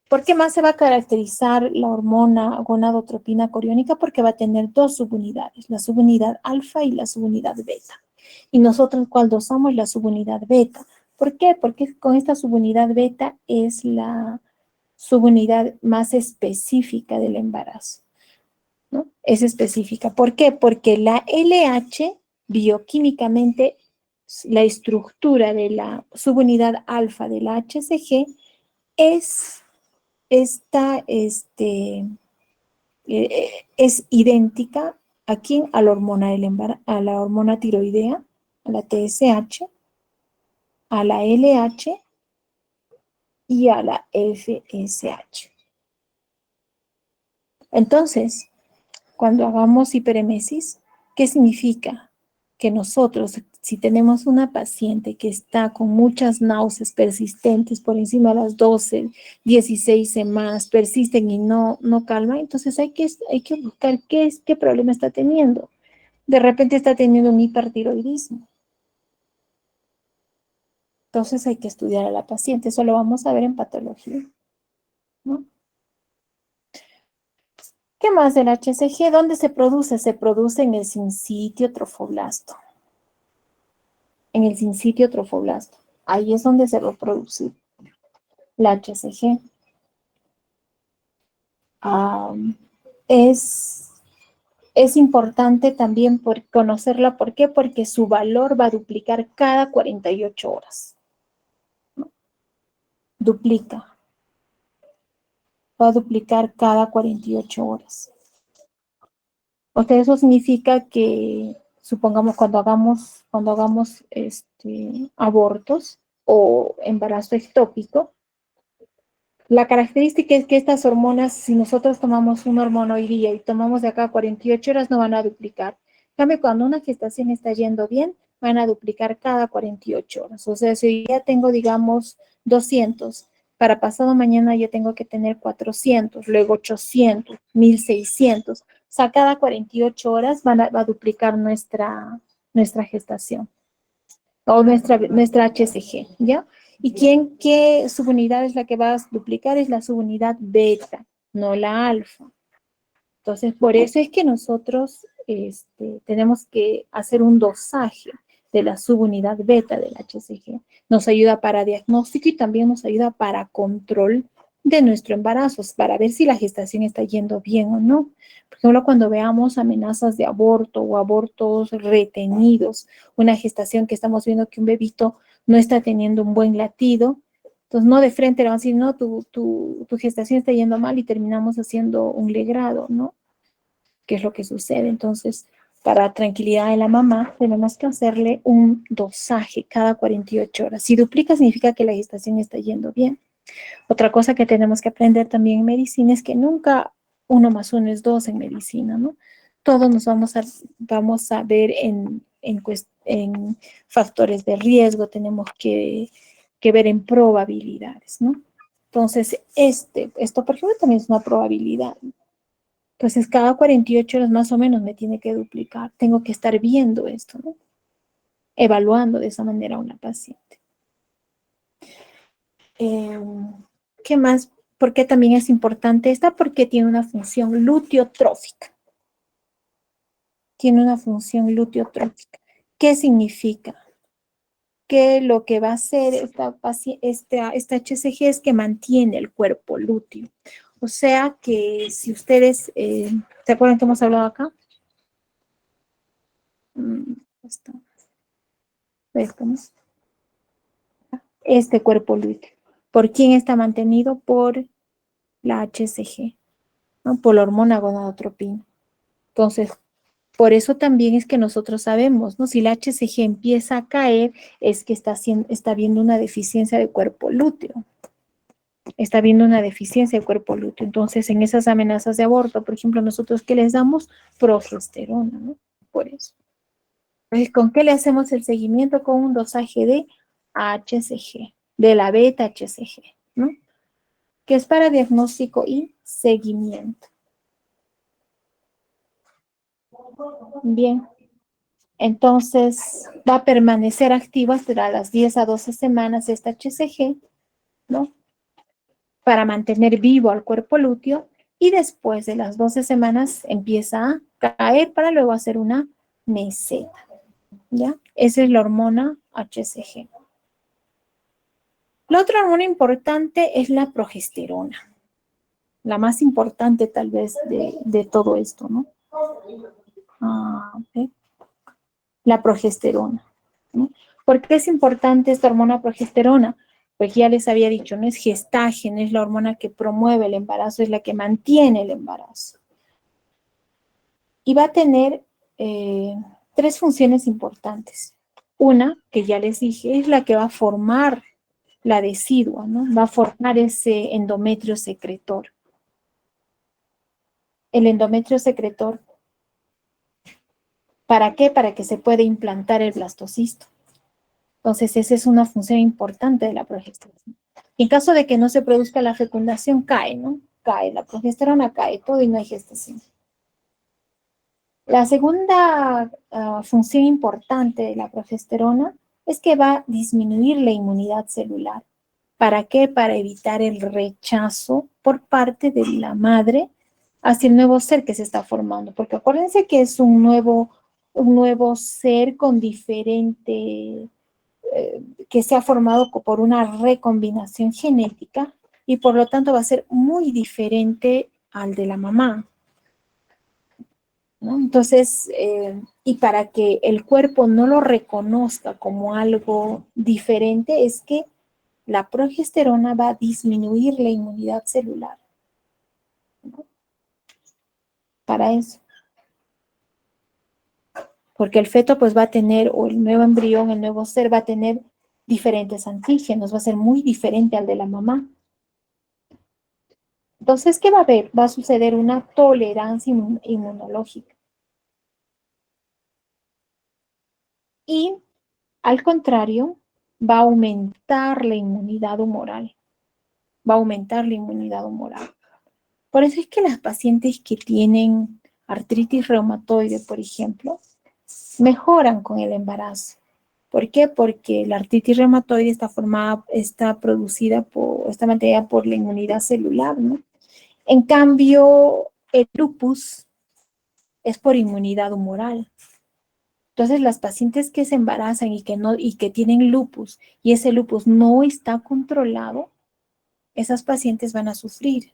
¿Por qué más se va a caracterizar la hormona gonadotropina coriónica? Porque va a tener dos subunidades, la subunidad alfa y la subunidad beta. Y nosotros, ¿cuál dosamos? La subunidad beta. ¿Por qué? Porque con esta subunidad beta es la subunidad más específica del embarazo, ¿no? Es específica. ¿Por qué? Porque la LH, bioquímicamente, la estructura de la subunidad alfa de la HCG es es idéntica a quién, a la hormona a la hormona tiroidea, a la TSH, a la LH y a la FSH. Entonces, cuando hagamos hiperemesis, ¿qué significa? Que nosotros, si tenemos una paciente que está con muchas náuseas persistentes por encima de las 12, 16 semanas, persisten y no calman, entonces hay que buscar qué problema está teniendo. De repente está teniendo un hipertiroidismo. Entonces hay que estudiar a la paciente. Eso lo vamos a ver en patología, ¿no? ¿Qué más del HCG? ¿Dónde se produce? Se produce en el sincitio trofoblasto. En el sincitio trofoblasto. Ahí es donde se va a producir la HCG. Es importante también conocerla. ¿Por qué? Porque su valor va a duplicar cada 48 horas. ¿No? Duplica. Va a duplicar cada 48 horas. O sea, eso significa que, supongamos, cuando hagamos abortos o embarazo ectópico, la característica es que estas hormonas, si nosotros tomamos una hormona hoy día y tomamos de acá a 48 horas, no van a duplicar. En cambio, cuando una gestación está yendo bien, van a duplicar cada 48 horas. O sea, si hoy día tengo, digamos, 200, para pasado mañana yo tengo que tener 400, luego 800, 1600. O sea, cada 48 horas va a duplicar nuestra gestación o nuestra HCG, ¿ya? ¿Y qué subunidad es la que va a duplicar? Es la subunidad beta, no la alfa. Entonces, por eso es que nosotros tenemos que hacer un dosaje de la subunidad beta del HCG. Nos ayuda para diagnóstico y también nos ayuda para control de nuestro embarazo, para ver si la gestación está yendo bien o no. Por ejemplo, cuando veamos amenazas de aborto o abortos retenidos, una gestación que estamos viendo que un bebito no está teniendo un buen latido, entonces no de frente le van a decir, no, tu gestación está yendo mal y terminamos haciendo un legrado, ¿no? ¿Qué es lo que sucede? Entonces, para tranquilidad de la mamá, tenemos que hacerle un dosaje cada 48 horas. Si duplica, significa que la gestación está yendo bien. Otra cosa que tenemos que aprender también en medicina es que nunca 1+1 es 2 en medicina, ¿no? Todos nos vamos a ver en factores de riesgo, tenemos que ver en probabilidades, ¿no? Entonces, esto, por ejemplo, también es una probabilidad. Entonces, cada 48 horas más o menos me tiene que duplicar. Tengo que estar viendo esto, ¿no? Evaluando de esa manera a una paciente. ¿Qué más? ¿Por qué también es importante esta? Porque tiene una función luteotrófica. Tiene una función luteotrófica. ¿Qué significa? Que lo que va a hacer esta HCG es que mantiene el cuerpo lúteo. O sea que si ustedes, ¿se acuerdan que hemos hablado acá? Este cuerpo lúteo. ¿Por quién está mantenido? Por la HCG, ¿no? Por la hormona gonadotropina. Entonces, Por eso también es que nosotros sabemos, ¿no? Si la HCG empieza a caer, es que está viendo una deficiencia de cuerpo lúteo. Está viendo una deficiencia de cuerpo lúteo. Entonces, en esas amenazas de aborto, por ejemplo, nosotros ¿qué les damos? Progesterona, ¿no? Por eso. Entonces, ¿con qué le hacemos el seguimiento? Con un dosaje de HCG, de la beta HCG, ¿no? Que es para diagnóstico y seguimiento. Bien, entonces va a permanecer activa hasta las 10 a 12 semanas esta HCG, ¿no? Para mantener vivo al cuerpo lúteo y después de las 12 semanas empieza a caer para luego hacer una meseta, ¿ya? Esa es la hormona HCG. La otra hormona importante es la progesterona, la más importante tal vez de todo esto, ¿no? Okay. La progesterona, ¿no? ¿Por qué es importante esta hormona progesterona? Pues ya les había dicho, no es gestágeno, es la hormona que promueve el embarazo, es la que mantiene el embarazo. Y va a tener tres funciones importantes. Una, que ya les dije, es la que va a formar la decidua, ¿no? Va a formar ese endometrio secretor. El endometrio secretor, ¿para qué? Para que se pueda implantar el blastocisto. Entonces, esa es una función importante de la progesterona. En caso de que no se produzca la fecundación, cae, ¿no? Cae, la progesterona cae todo y no hay gestación. La segunda función importante de la progesterona es que va a disminuir la inmunidad celular. ¿Para qué? Para evitar el rechazo por parte de la madre hacia el nuevo ser que se está formando. Porque acuérdense que es un nuevo ser con diferente, que se ha formado por una recombinación genética y por lo tanto va a ser muy diferente al de la mamá, ¿no? Entonces, y para que el cuerpo no lo reconozca como algo diferente, es que la progesterona va a disminuir la inmunidad celular, ¿no? Para eso. Porque el feto pues va a tener, o el nuevo embrión, el nuevo ser va a tener diferentes antígenos, va a ser muy diferente al de la mamá. Entonces, ¿qué va a haber? Va a suceder una tolerancia inmunológica. Y, al contrario, va a aumentar la inmunidad humoral. Va a aumentar la inmunidad humoral. Por eso es que las pacientes que tienen artritis reumatoide, por ejemplo, mejoran con el embarazo. ¿Por qué? Porque la artritis reumatoide está producida está mantenida por la inmunidad celular, ¿no? En cambio, el lupus es por inmunidad humoral. Entonces, las pacientes que se embarazan y que tienen lupus y ese lupus no está controlado, esas pacientes van a sufrir,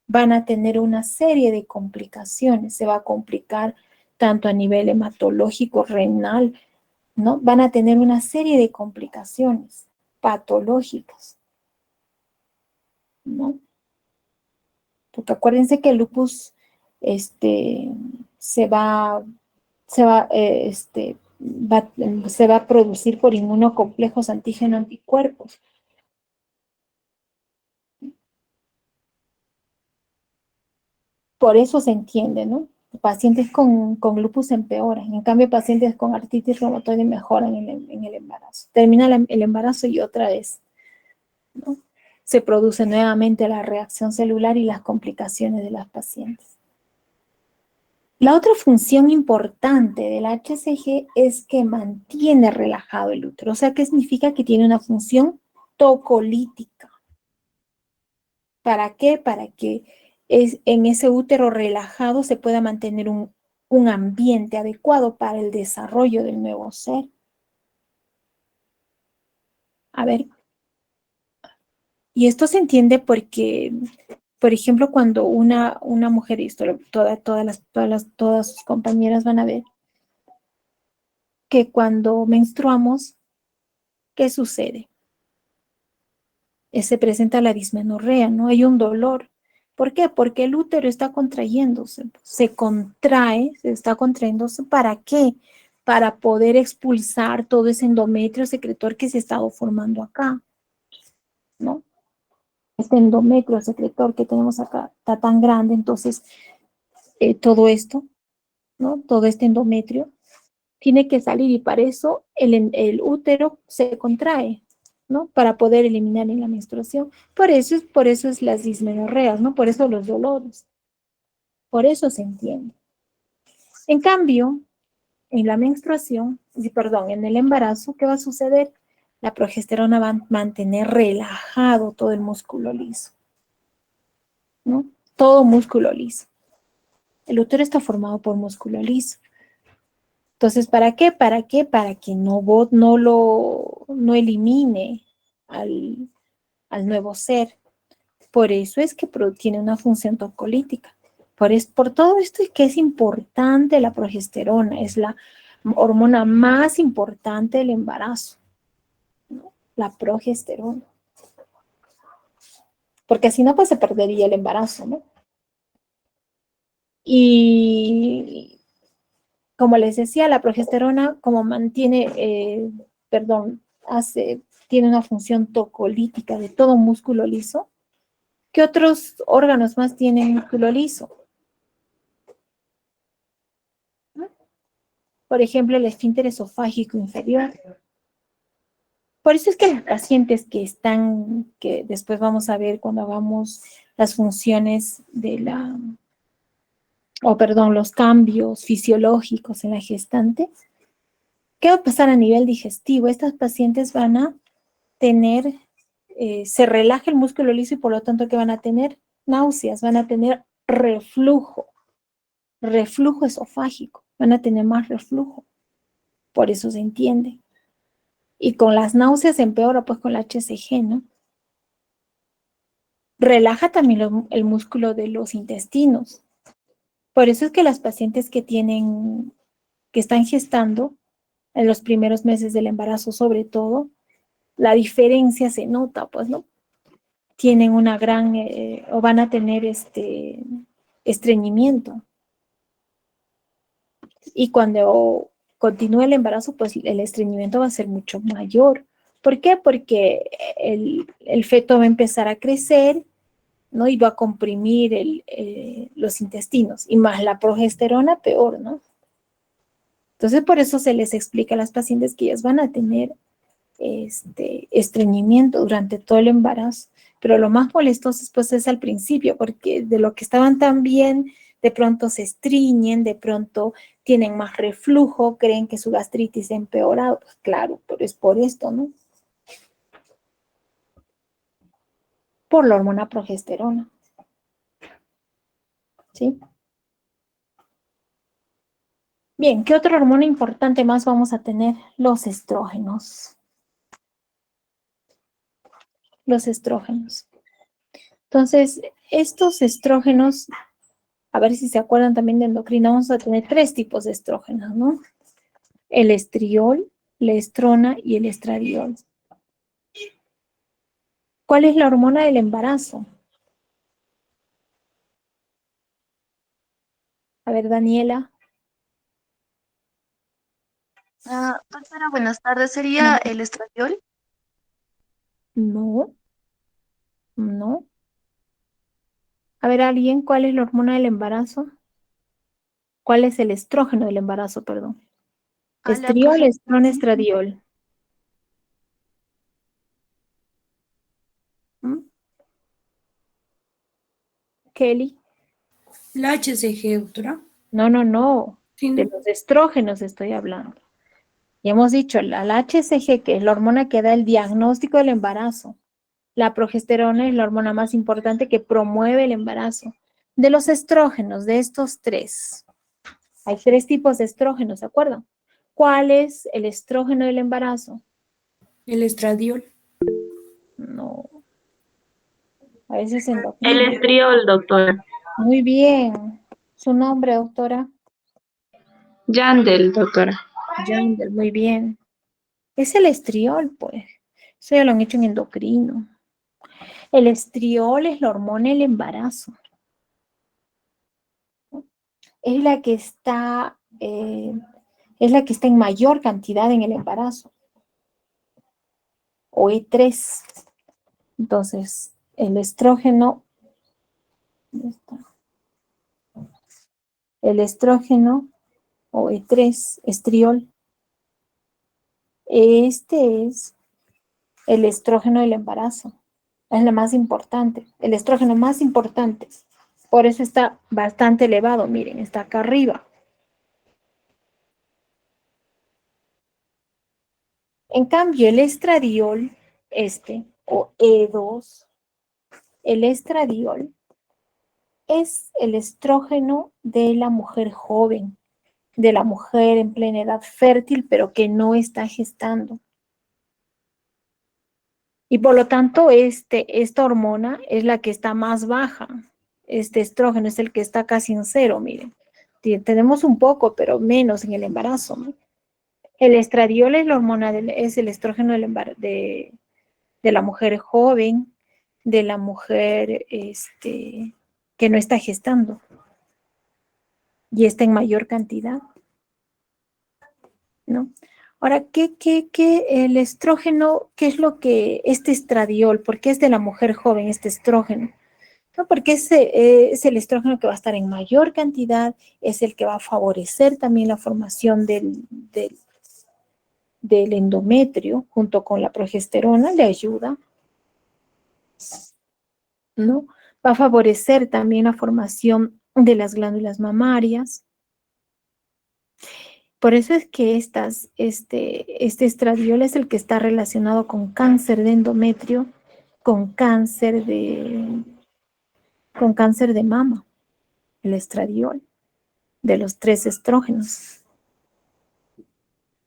van a tener una serie de complicaciones, se va a complicar tanto a nivel hematológico, renal, ¿no? Van a tener una serie de complicaciones patológicas, ¿no? Porque acuérdense que el lupus se va, se va, se va a producir por inmunocomplejos antígeno-anticuerpos. Por eso se entiende, ¿no? Pacientes con lupus empeoran, en cambio pacientes con artritis reumatoide mejoran en el embarazo. Termina el embarazo y otra vez, ¿no? Se produce nuevamente la reacción celular y las complicaciones de las pacientes. La otra función importante del HCG es que mantiene relajado el útero. O sea, ¿qué significa? Que tiene una función tocolítica. ¿Para qué? Para que en ese útero relajado se pueda mantener un ambiente adecuado para el desarrollo del nuevo ser. A ver, y esto se entiende porque, por ejemplo, cuando una mujer, y esto todas sus compañeras van a ver, que cuando menstruamos, ¿qué sucede? Se presenta la dismenorrea, ¿no? Hay un dolor. ¿Por qué? Porque el útero está contrayéndose, se contrae, se está contrayéndose, ¿para qué? Para poder expulsar todo ese endometrio secretor que se ha estado formando acá, ¿no? Este endometrio secretor que tenemos acá está tan grande, entonces todo esto, ¿no? Todo este endometrio tiene que salir y para eso el útero se contrae, ¿no? Para poder eliminar en la menstruación. Por eso es las dismenorreas, ¿no? Por eso los dolores. Por eso se entiende. En cambio, en la menstruación, perdón, en el embarazo, ¿qué va a suceder? La progesterona va a mantener relajado todo el músculo liso, ¿no? Todo músculo liso. El útero está formado por músculo liso. Entonces, ¿para qué? ¿Para qué? Para que no elimine al nuevo ser. Por eso es que tiene una función tocolítica. Por todo esto es que es importante la progesterona, es la hormona más importante del embarazo, ¿no? La progesterona. Porque si no, pues se perdería el embarazo, ¿no? Y como les decía, la progesterona, como tiene una función tocolítica de todo músculo liso. ¿Qué otros órganos más tienen músculo liso? Por ejemplo, el esfínter esofágico inferior. Por eso es que las pacientes que después vamos a ver cuando hagamos las funciones los cambios fisiológicos en la gestante, ¿qué va a pasar a nivel digestivo? Estas pacientes van a tener, se relaja el músculo liso y por lo tanto que van a tener náuseas, van a tener reflujo esofágico, van a tener más reflujo. Por eso se entiende. Y con las náuseas empeora pues con la HCG, ¿no? Relaja también el músculo de los intestinos. Por eso es que las pacientes que están gestando en los primeros meses del embarazo, sobre todo, la diferencia se nota, pues, ¿no? Tienen una gran, o van a tener estreñimiento. Y cuando continúe el embarazo, pues el estreñimiento va a ser mucho mayor. ¿Por qué? Porque el feto va a empezar a crecer, ¿no? Y va a comprimir los intestinos. Y más la progesterona, peor, ¿no? Entonces, por eso se les explica a las pacientes que ellas van a tener estreñimiento durante todo el embarazo. Pero lo más molestoso pues es al principio, porque de lo que estaban tan bien, de pronto se estriñen, de pronto tienen más reflujo, creen que su gastritis ha empeorado. Pues claro, pero es por esto, ¿no? Por la hormona progesterona. ¿Sí? Bien, ¿qué otra hormona importante más vamos a tener? Los estrógenos. Los estrógenos. Entonces, estos estrógenos, a ver si se acuerdan también de endocrina, vamos a tener 3 tipos de estrógenos, ¿no? El estriol, la estrona y el estradiol. ¿Cuál es la hormona del embarazo? A ver, Daniela. Doctora, buenas tardes. ¿Sería el estradiol? No, no. A ver, alguien, ¿cuál es la hormona del embarazo? ¿Cuál es el estrógeno del embarazo, perdón? La Estriol, progesterona. estrona, estradiol. ¿Mm? Kelly. La HCG, doctora. No, no, no. Sí, De no. los estrógenos estoy hablando. Y hemos dicho, la HCG, que es la hormona que da el diagnóstico del embarazo. La progesterona es la hormona más importante que promueve el embarazo. De los estrógenos, de estos 3, hay 3 tipos de estrógenos, ¿de acuerdo? ¿Cuál es el estrógeno del embarazo? El estradiol. No, a veces El endocrino. estriol, doctora. Muy bien. ¿Su nombre, doctora? Yandel, doctora. Yandel, muy bien. Es el estriol, pues. Eso ya lo han hecho en endocrino. El estriol es la hormona del embarazo. es la que está, es la que está en mayor cantidad en el embarazo, o E3. Entonces, el estrógeno, ¿dónde está? El estrógeno o E3, estriol, este es el estrógeno del embarazo. Es la más importante, el estrógeno más importante. Por eso está bastante elevado, miren, está acá arriba. En cambio, el estradiol, o E2, el estradiol es el estrógeno de la mujer joven, de la mujer en plena edad fértil, pero que no está gestando. Y por lo tanto, esta hormona es la que está más baja. Este estrógeno es el que está casi en cero, miren. Tenemos un poco, pero menos en el embarazo, ¿no? El estradiol es la hormona, es el estrógeno de la mujer joven, de la mujer que no está gestando y está en mayor cantidad, ¿no? Ahora, el estrógeno, qué es lo que este estradiol, por qué es de la mujer joven este estrógeno? No, porque es el estrógeno que va a estar en mayor cantidad, es el que va a favorecer también la formación del endometrio junto con la progesterona, le ayuda, ¿no? Va a favorecer también la formación de las glándulas mamarias. Por eso es que este estradiol es el que está relacionado con cáncer de endometrio, con cáncer de mama, el estradiol, de los 3 estrógenos.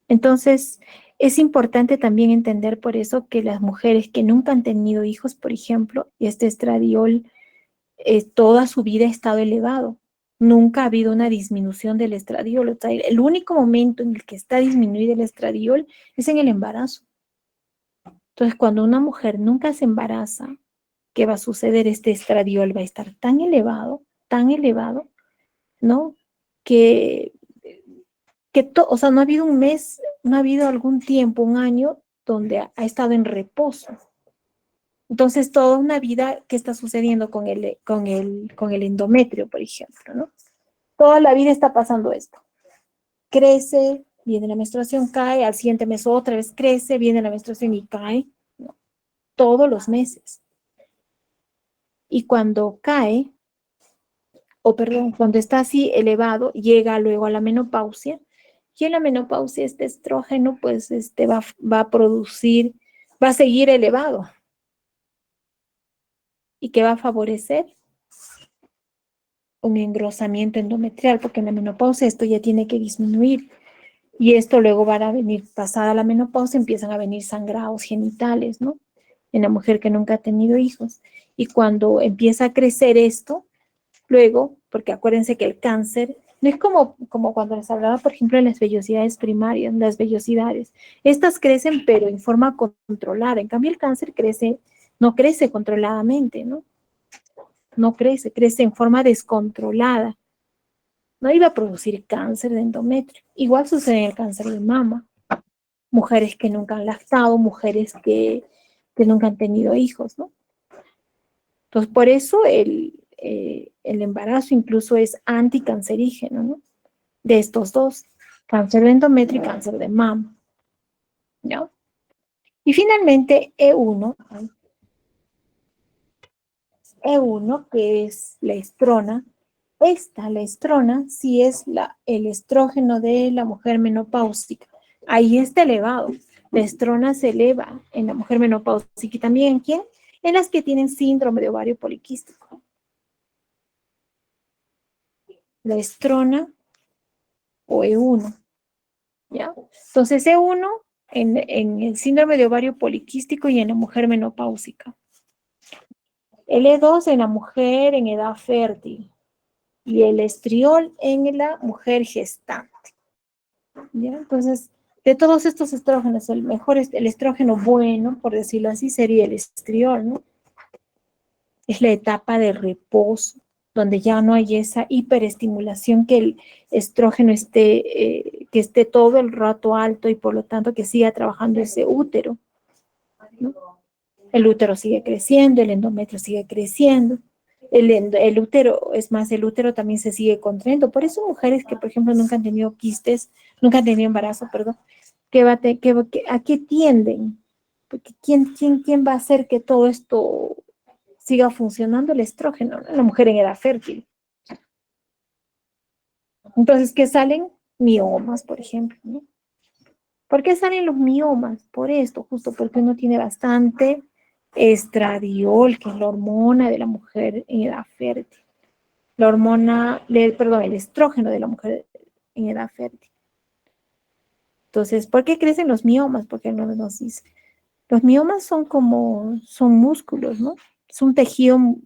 Entonces, es importante también entender por eso que las mujeres que nunca han tenido hijos, por ejemplo, este estradiol toda su vida ha estado elevado. Nunca ha habido una disminución del estradiol. O sea, el único momento en el que está disminuido el estradiol es en el embarazo. Entonces, cuando una mujer nunca se embaraza, ¿qué va a suceder? Este estradiol va a estar tan elevado, ¿no? Que o sea, no ha habido un mes, no ha habido algún tiempo, un año, donde ha estado en reposo. Entonces, toda una vida, ¿qué está sucediendo con el endometrio, por ejemplo, ¿no? Toda la vida está pasando esto. Crece, viene la menstruación, cae, al siguiente mes otra vez crece, viene la menstruación y cae, ¿no? Todos los meses. Y cuando cae, o perdón, cuando está así elevado, llega luego a la menopausia, y en la menopausia este estrógeno, pues, va a producir, va a seguir elevado. ¿Y qué va a favorecer? Un engrosamiento endometrial, porque en la menopausia esto ya tiene que disminuir. Y esto luego van a venir, pasada la menopausia, empiezan a venir sangrados genitales, ¿no? En la mujer que nunca ha tenido hijos. Y cuando empieza a crecer esto, luego, porque acuérdense que el cáncer no es como cuando les hablaba, por ejemplo, de las vellosidades primarias, las vellosidades. Estas crecen, pero en forma controlada. En cambio, el cáncer no crece controladamente, ¿no? No crece en forma descontrolada. No iba a producir cáncer de endometrio. Igual sucede en el cáncer de mama. Mujeres que nunca han lactado, mujeres que nunca han tenido hijos, ¿no? Entonces, por eso el embarazo incluso es anticancerígeno, ¿no? De estos dos, cáncer de endometrio y cáncer de mama, ¿no? Y finalmente, E1, que es la estrona. La estrona, sí es el estrógeno de la mujer menopáusica. Ahí está elevado. La estrona se eleva en la mujer menopáusica. ¿Y también en quién? En las que tienen síndrome de ovario poliquístico. La estrona o E1, ¿ya? Entonces, E1 en el síndrome de ovario poliquístico y en la mujer menopáusica. El E2 en la mujer en edad fértil. Y el estriol en la mujer gestante. ¿Ya? Entonces, de todos estos estrógenos, el mejor es el estrógeno bueno, por decirlo así, sería el estriol, ¿no? Es la etapa de reposo, donde ya no hay esa hiperestimulación, que el estrógeno que esté todo el rato alto y por lo tanto que siga trabajando ese útero, ¿no? El útero sigue creciendo, el endometrio sigue creciendo. El útero, es más, el útero también se sigue contrayendo. Por eso mujeres que, por ejemplo, nunca han tenido quistes, nunca han tenido embarazo, perdón, ¿a qué tienden? Porque ¿quién va a hacer que todo esto siga funcionando? El estrógeno, ¿no? La mujer en edad fértil. Entonces, ¿qué salen? Miomas, por ejemplo, ¿no? ¿Por qué salen los miomas? Por esto, justo porque uno tiene bastante estradiol, que es la hormona de la mujer en edad fértil. El estrógeno de la mujer en edad fértil. Entonces, ¿por qué crecen los miomas? Porque no nos dice. Los miomas son músculos, ¿no? Es un tejido,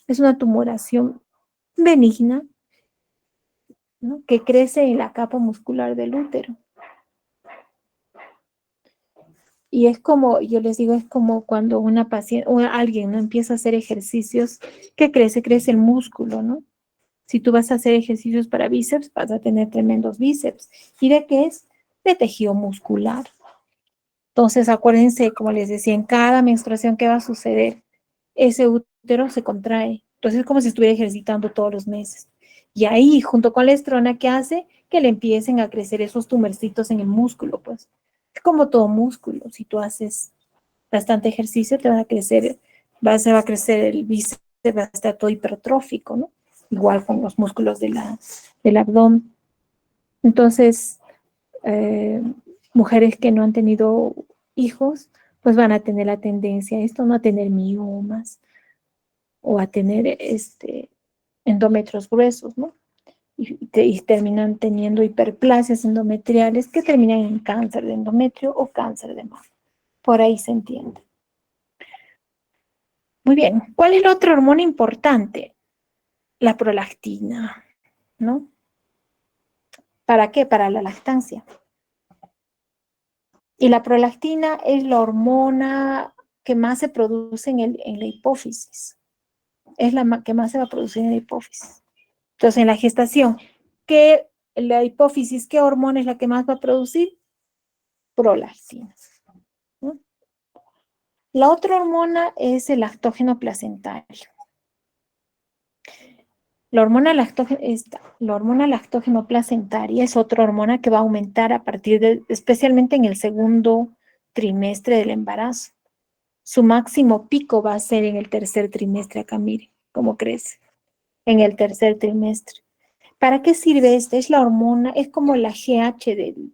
es una tumoración benigna, ¿no? Que crece en la capa muscular del útero. Y es como, yo les digo, es como cuando una paciente o alguien no empieza a hacer ejercicios, que crece el músculo, ¿no? Si tú vas a hacer ejercicios para bíceps, vas a tener tremendos bíceps. ¿Y de qué es? De tejido muscular. Entonces, acuérdense, como les decía, en cada menstruación, ¿qué va a suceder? Ese útero se contrae. Entonces, es como si estuviera ejercitando todos los meses. Y ahí, junto con la estrona, ¿qué hace? Que le empiecen a crecer esos tumorcitos en el músculo, pues. Es como todo músculo. Si tú haces bastante ejercicio, te va a crecer, se va a crecer el bíceps, va a estar todo hipertrófico, ¿no? Igual con los músculos del abdomen. Entonces, eh, mujeres que no han tenido hijos, pues van a tener la tendencia a esto, no a tener miomas o a tener endometrios gruesos, ¿no? Y terminan teniendo hiperplasias endometriales que terminan en cáncer de endometrio o cáncer de mama. Por ahí se entiende. Muy bien, ¿cuál es la otra hormona importante? La prolactina, ¿no? ¿Para qué? Para la lactancia. Y la prolactina es la hormona que más se produce en la hipófisis. Es la que más se va a producir en la hipófisis. Entonces, en la gestación, la hipófisis, ¿qué hormona es la que más va a producir? Prolactina, ¿no? La otra hormona es el lactógeno placentario. La hormona lactógeno placentaria es otra hormona que va a aumentar especialmente en el segundo trimestre del embarazo. Su máximo pico va a ser en el tercer trimestre. Acá mire cómo crece en el tercer trimestre. ¿Para qué sirve esta? Es la hormona, es como la GH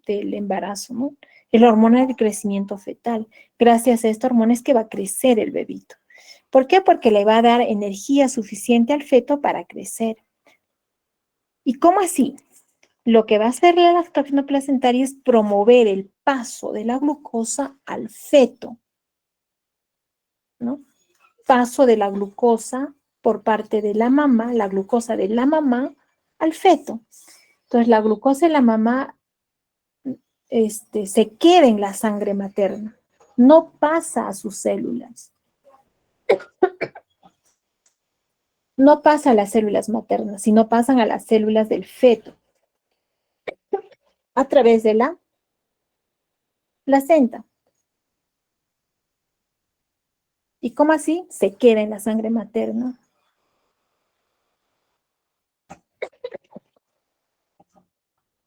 del embarazo, ¿no? Es la hormona del crecimiento fetal. Gracias a esta hormona es que va a crecer el bebito. ¿Por qué? Porque le va a dar energía suficiente al feto para crecer. ¿Y cómo así? Lo que va a hacer la lactógeno placentaria es promover el paso de la glucosa al feto, ¿no? Paso de la glucosa por parte de la mamá, la glucosa de la mamá al feto. Entonces, la glucosa de la mamá se queda en la sangre materna, no pasa a sus células, no pasa a las células maternas, sino pasan a las células del feto a través de la placenta. ¿Y cómo así? Se queda en la sangre materna.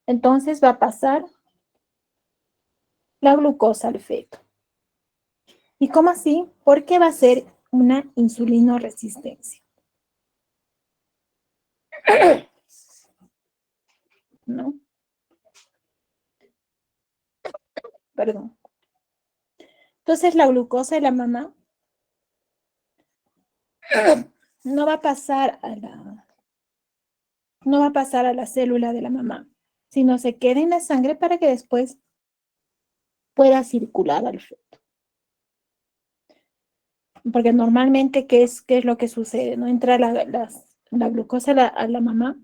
Entonces va a pasar la glucosa al feto. ¿Y cómo así? Porque va a ser una insulinoresistencia. ¿No? Perdón. Entonces la glucosa de la mamá no va a pasar no va a pasar a la célula de la mamá, sino se queda en la sangre para que después pueda circular al feto. Porque normalmente, ¿qué es lo que sucede? ¿No? Entra la glucosa a la mamá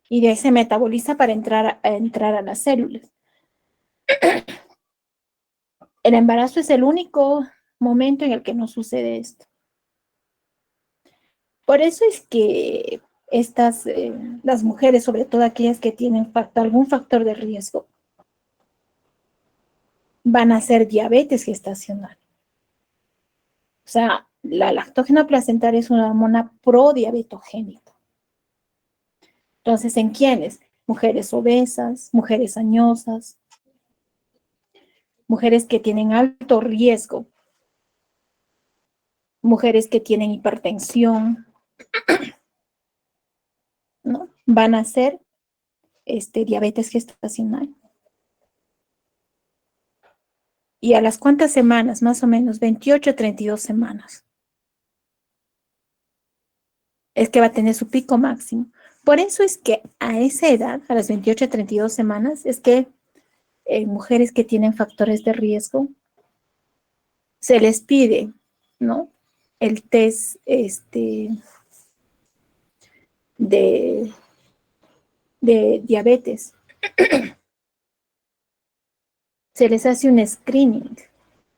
y de ahí se metaboliza para entrar a las células. El embarazo es el único momento en el que no sucede esto. Por eso es que las mujeres, sobre todo aquellas que tienen algún factor de riesgo, van a hacer diabetes gestacional. O sea, la lactógena placentaria es una hormona prodiabetogénica. Entonces, ¿en quiénes? Mujeres obesas, mujeres añosas, mujeres que tienen alto riesgo, mujeres que tienen hipertensión, ¿no? Van a hacer diabetes gestacional. ¿Y a las cuántas semanas? Más o menos 28 a 32 semanas. Es que va a tener su pico máximo. Por eso es que a esa edad, a las 28 a 32 semanas, es que mujeres que tienen factores de riesgo, se les pide, ¿no? El test de, de diabetes. Se les hace un screening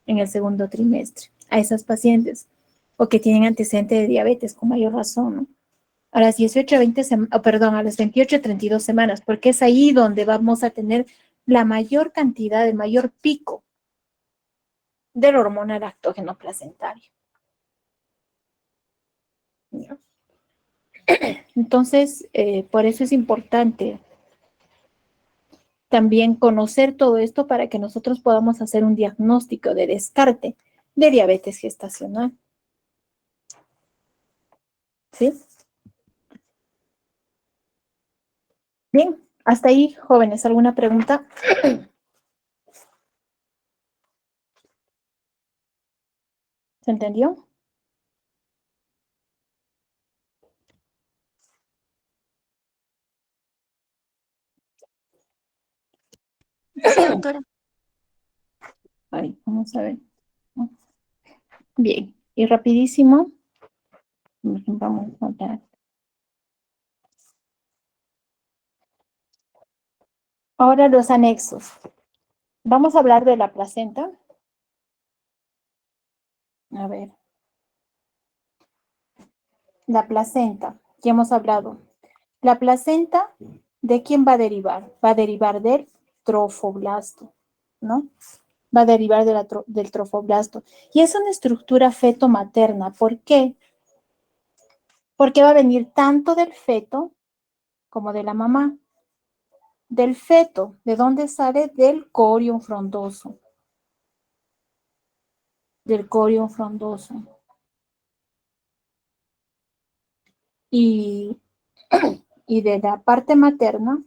en el segundo trimestre a esas pacientes o que tienen antecedente de diabetes con mayor razón, ¿no? A las 18 a 20 perdón, a las 28 a 32 semanas, porque es ahí donde vamos a tener la mayor cantidad, el mayor pico de la hormona lactógeno placentaria. ¿No? Entonces, por eso es importante también conocer todo esto para que nosotros podamos hacer un diagnóstico de descarte de diabetes gestacional. ¿Sí? Bien, hasta ahí, jóvenes, ¿alguna pregunta? ¿Se entendió? Sí, doctora. Ay, vamos a ver. Bien, y rapidísimo, vamos a ver. Ahora los anexos. Vamos a hablar de la placenta. A ver. La placenta, ya hemos hablado. La placenta, ¿de quién va a derivar? Va a derivar del trofoblasto, ¿no? Va a derivar del trofoblasto. Y es una estructura feto-materna. ¿Por qué? Porque va a venir tanto del feto como de la mamá. Del feto, ¿de dónde sale? Del corion frondoso. Del corion frondoso. Y, y de la parte materna,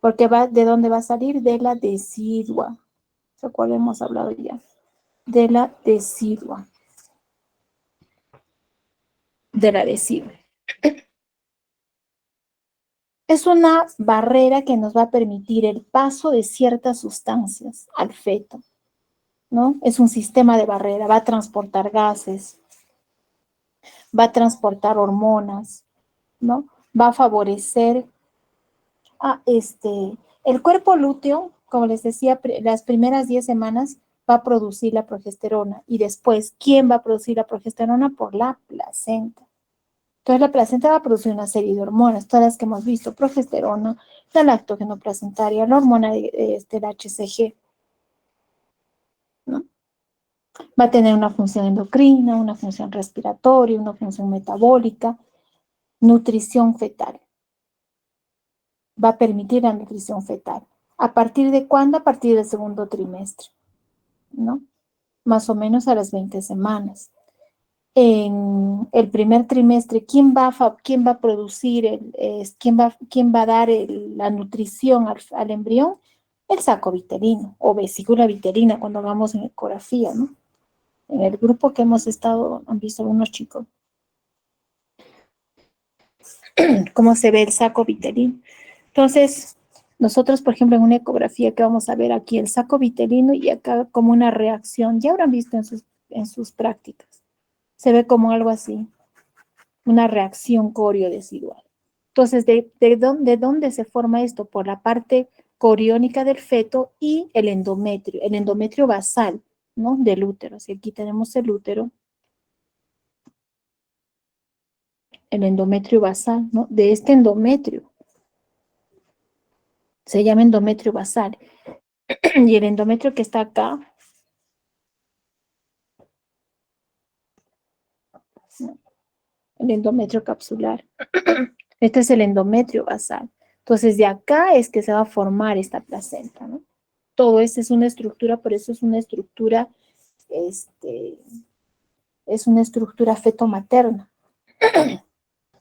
porque ¿de dónde va a salir? De la decidua. ¿De cuál hemos hablado ya? De la decidua. De la decidua. Es una barrera que nos va a permitir el paso de ciertas sustancias al feto, ¿no? Es un sistema de barrera, va a transportar gases, va a transportar hormonas, ¿no? Va a favorecer el cuerpo lúteo, como les decía, las primeras 10 semanas va a producir la progesterona y después, ¿quién va a producir la progesterona? Por la placenta. Entonces la placenta va a producir una serie de hormonas, todas las que hemos visto, progesterona, la lactógeno placentaria, la hormona del HCG, ¿no? Va a tener una función endocrina, una función respiratoria, una función metabólica, nutrición fetal. Va a permitir la nutrición fetal. ¿A partir de cuándo? A partir del segundo trimestre, ¿no? Más o menos a las 20 semanas. En el primer trimestre, ¿quién va a producir, quién va a dar la nutrición al embrión? El saco vitelino o vesícula vitelina cuando vamos en ecografía, ¿no? En el grupo que hemos estado, han visto algunos chicos, cómo se ve el saco vitelino. Entonces, nosotros, por ejemplo, en una ecografía que vamos a ver aquí el saco vitelino y acá como una reacción, ya habrán visto en sus prácticas, se ve como algo así, una reacción coriodesidual. Entonces, ¿de dónde se forma esto? Por la parte coriónica del feto y el endometrio basal, ¿no? Del útero. Si aquí tenemos el útero, el endometrio basal, ¿no? De este endometrio. Se llama endometrio basal. Y el endometrio que está acá, ¿no? El endometrio capsular. Este es el endometrio basal. Entonces, de acá es que se va a formar esta placenta, ¿no? Todo esto es una estructura, por eso es una estructura, es una estructura fetomaterna,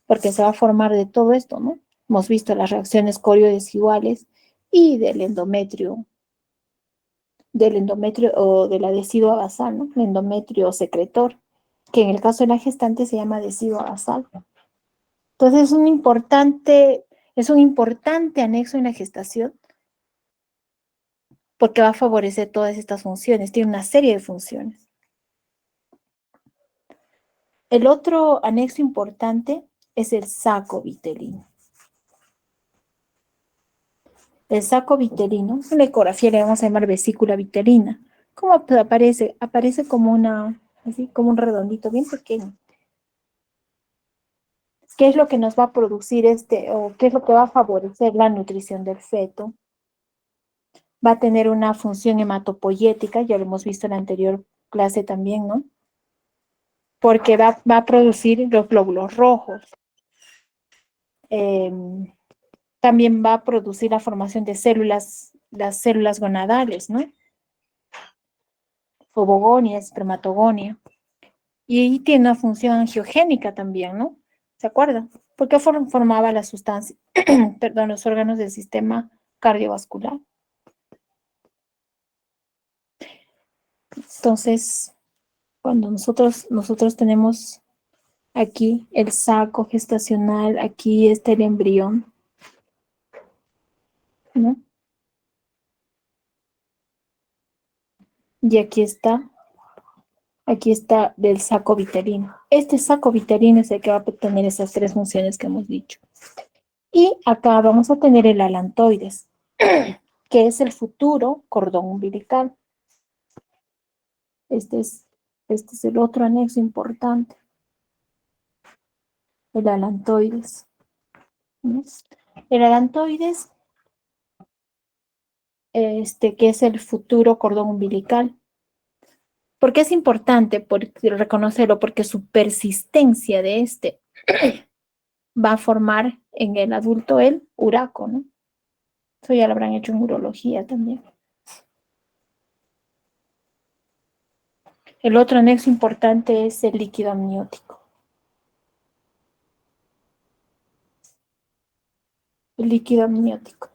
porque se va a formar de todo esto, ¿no? Hemos visto las reacciones corio-desiguales y del endometrio o de la decidua basal, ¿no? El endometrio secretor, que en el caso de la gestante se llama decidua basal. Entonces es un importante anexo en la gestación porque va a favorecer todas estas funciones, tiene una serie de funciones. El otro anexo importante es el saco vitelino. El saco vitelino, en la ecografía le vamos a llamar vesícula vitelina. ¿Cómo aparece? Aparece como así como un redondito bien pequeño. ¿Qué es lo que nos va a producir o qué es lo que va a favorecer la nutrición del feto? Va a tener una función hematopoyética, ya lo hemos visto en la anterior clase también, ¿no? Porque va a producir los glóbulos rojos. También va a producir la formación de células, las células gonadales, ¿no? Ovogonia, espermatogonia. Y tiene una función angiogénica también, ¿no? ¿Se acuerdan? Porque formaba la sustancia, perdón, los órganos del sistema cardiovascular. Entonces, cuando nosotros tenemos aquí el saco gestacional, aquí está el embrión, ¿no? Y aquí está del saco vitelino. Este saco vitelino es el que va a tener esas tres funciones que hemos dicho. Y acá vamos a tener el alantoides, que es el futuro cordón umbilical. Este es el otro anexo importante, el alantoides, ¿no? El alantoides, que es el futuro cordón umbilical. ¿Por qué es importante reconocerlo? Porque su persistencia de va a formar en el adulto el uraco, ¿no? Eso ya lo habrán hecho en urología también. El otro anexo importante es el líquido amniótico. El líquido amniótico.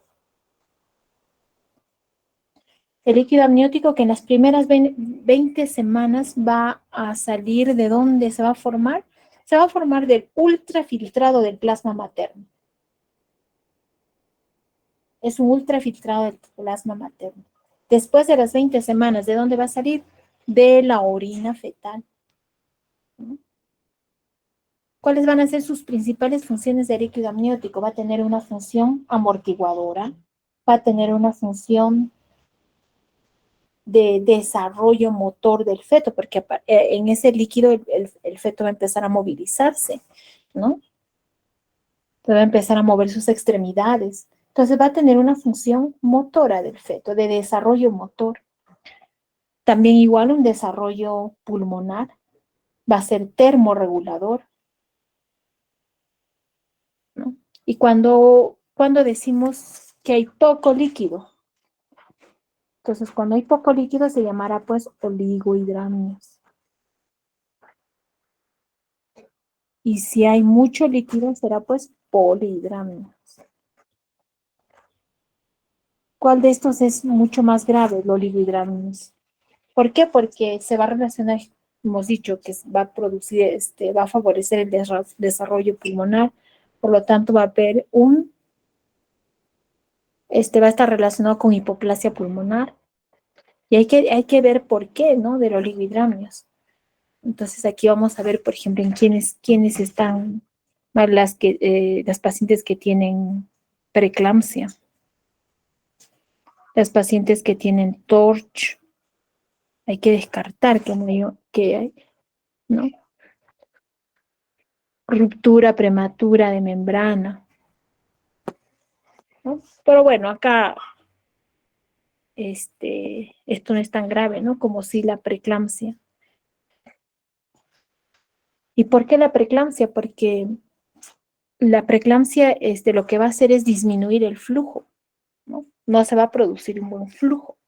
El líquido amniótico que en las primeras 20 semanas va a salir de dónde se va a formar. Se va a formar del ultrafiltrado del plasma materno. Es un ultrafiltrado del plasma materno. Después de las 20 semanas, ¿de dónde va a salir? De la orina fetal. ¿No? ¿Cuáles van a ser sus principales funciones de líquido amniótico? Va a tener una función amortiguadora, va a tener una función de desarrollo motor del feto, porque en ese líquido el feto va a empezar a movilizarse, ¿no? Va a empezar a mover sus extremidades. Entonces va a tener una función motora del feto, de desarrollo motor. También igual un desarrollo pulmonar, va a ser termorregulador, ¿no? Y cuando decimos que hay poco líquido, entonces cuando hay poco líquido se llamará pues oligohidramnios. Y si hay mucho líquido será pues polihidramnios. ¿Cuál de estos es mucho más grave, el oligohidramnios? ¿Por qué? Porque se va a relacionar, hemos dicho que va a producir, va a favorecer el desarrollo pulmonar, por lo tanto va a haber va a estar relacionado con hipoplasia pulmonar. Y hay que ver por qué, ¿no? Del oligohidramnios. Entonces aquí vamos a ver, por ejemplo, en quiénes están las pacientes que tienen preeclampsia, las pacientes que tienen TORCH. Hay que descartar que hay, ¿no? ruptura prematura de membrana, ¿no? Pero bueno, acá esto no es tan grave, ¿no? Como si la preeclampsia. ¿Y por qué la preeclampsia? Porque la preeclampsia lo que va a hacer es disminuir el flujo, ¿no? No se va a producir un buen flujo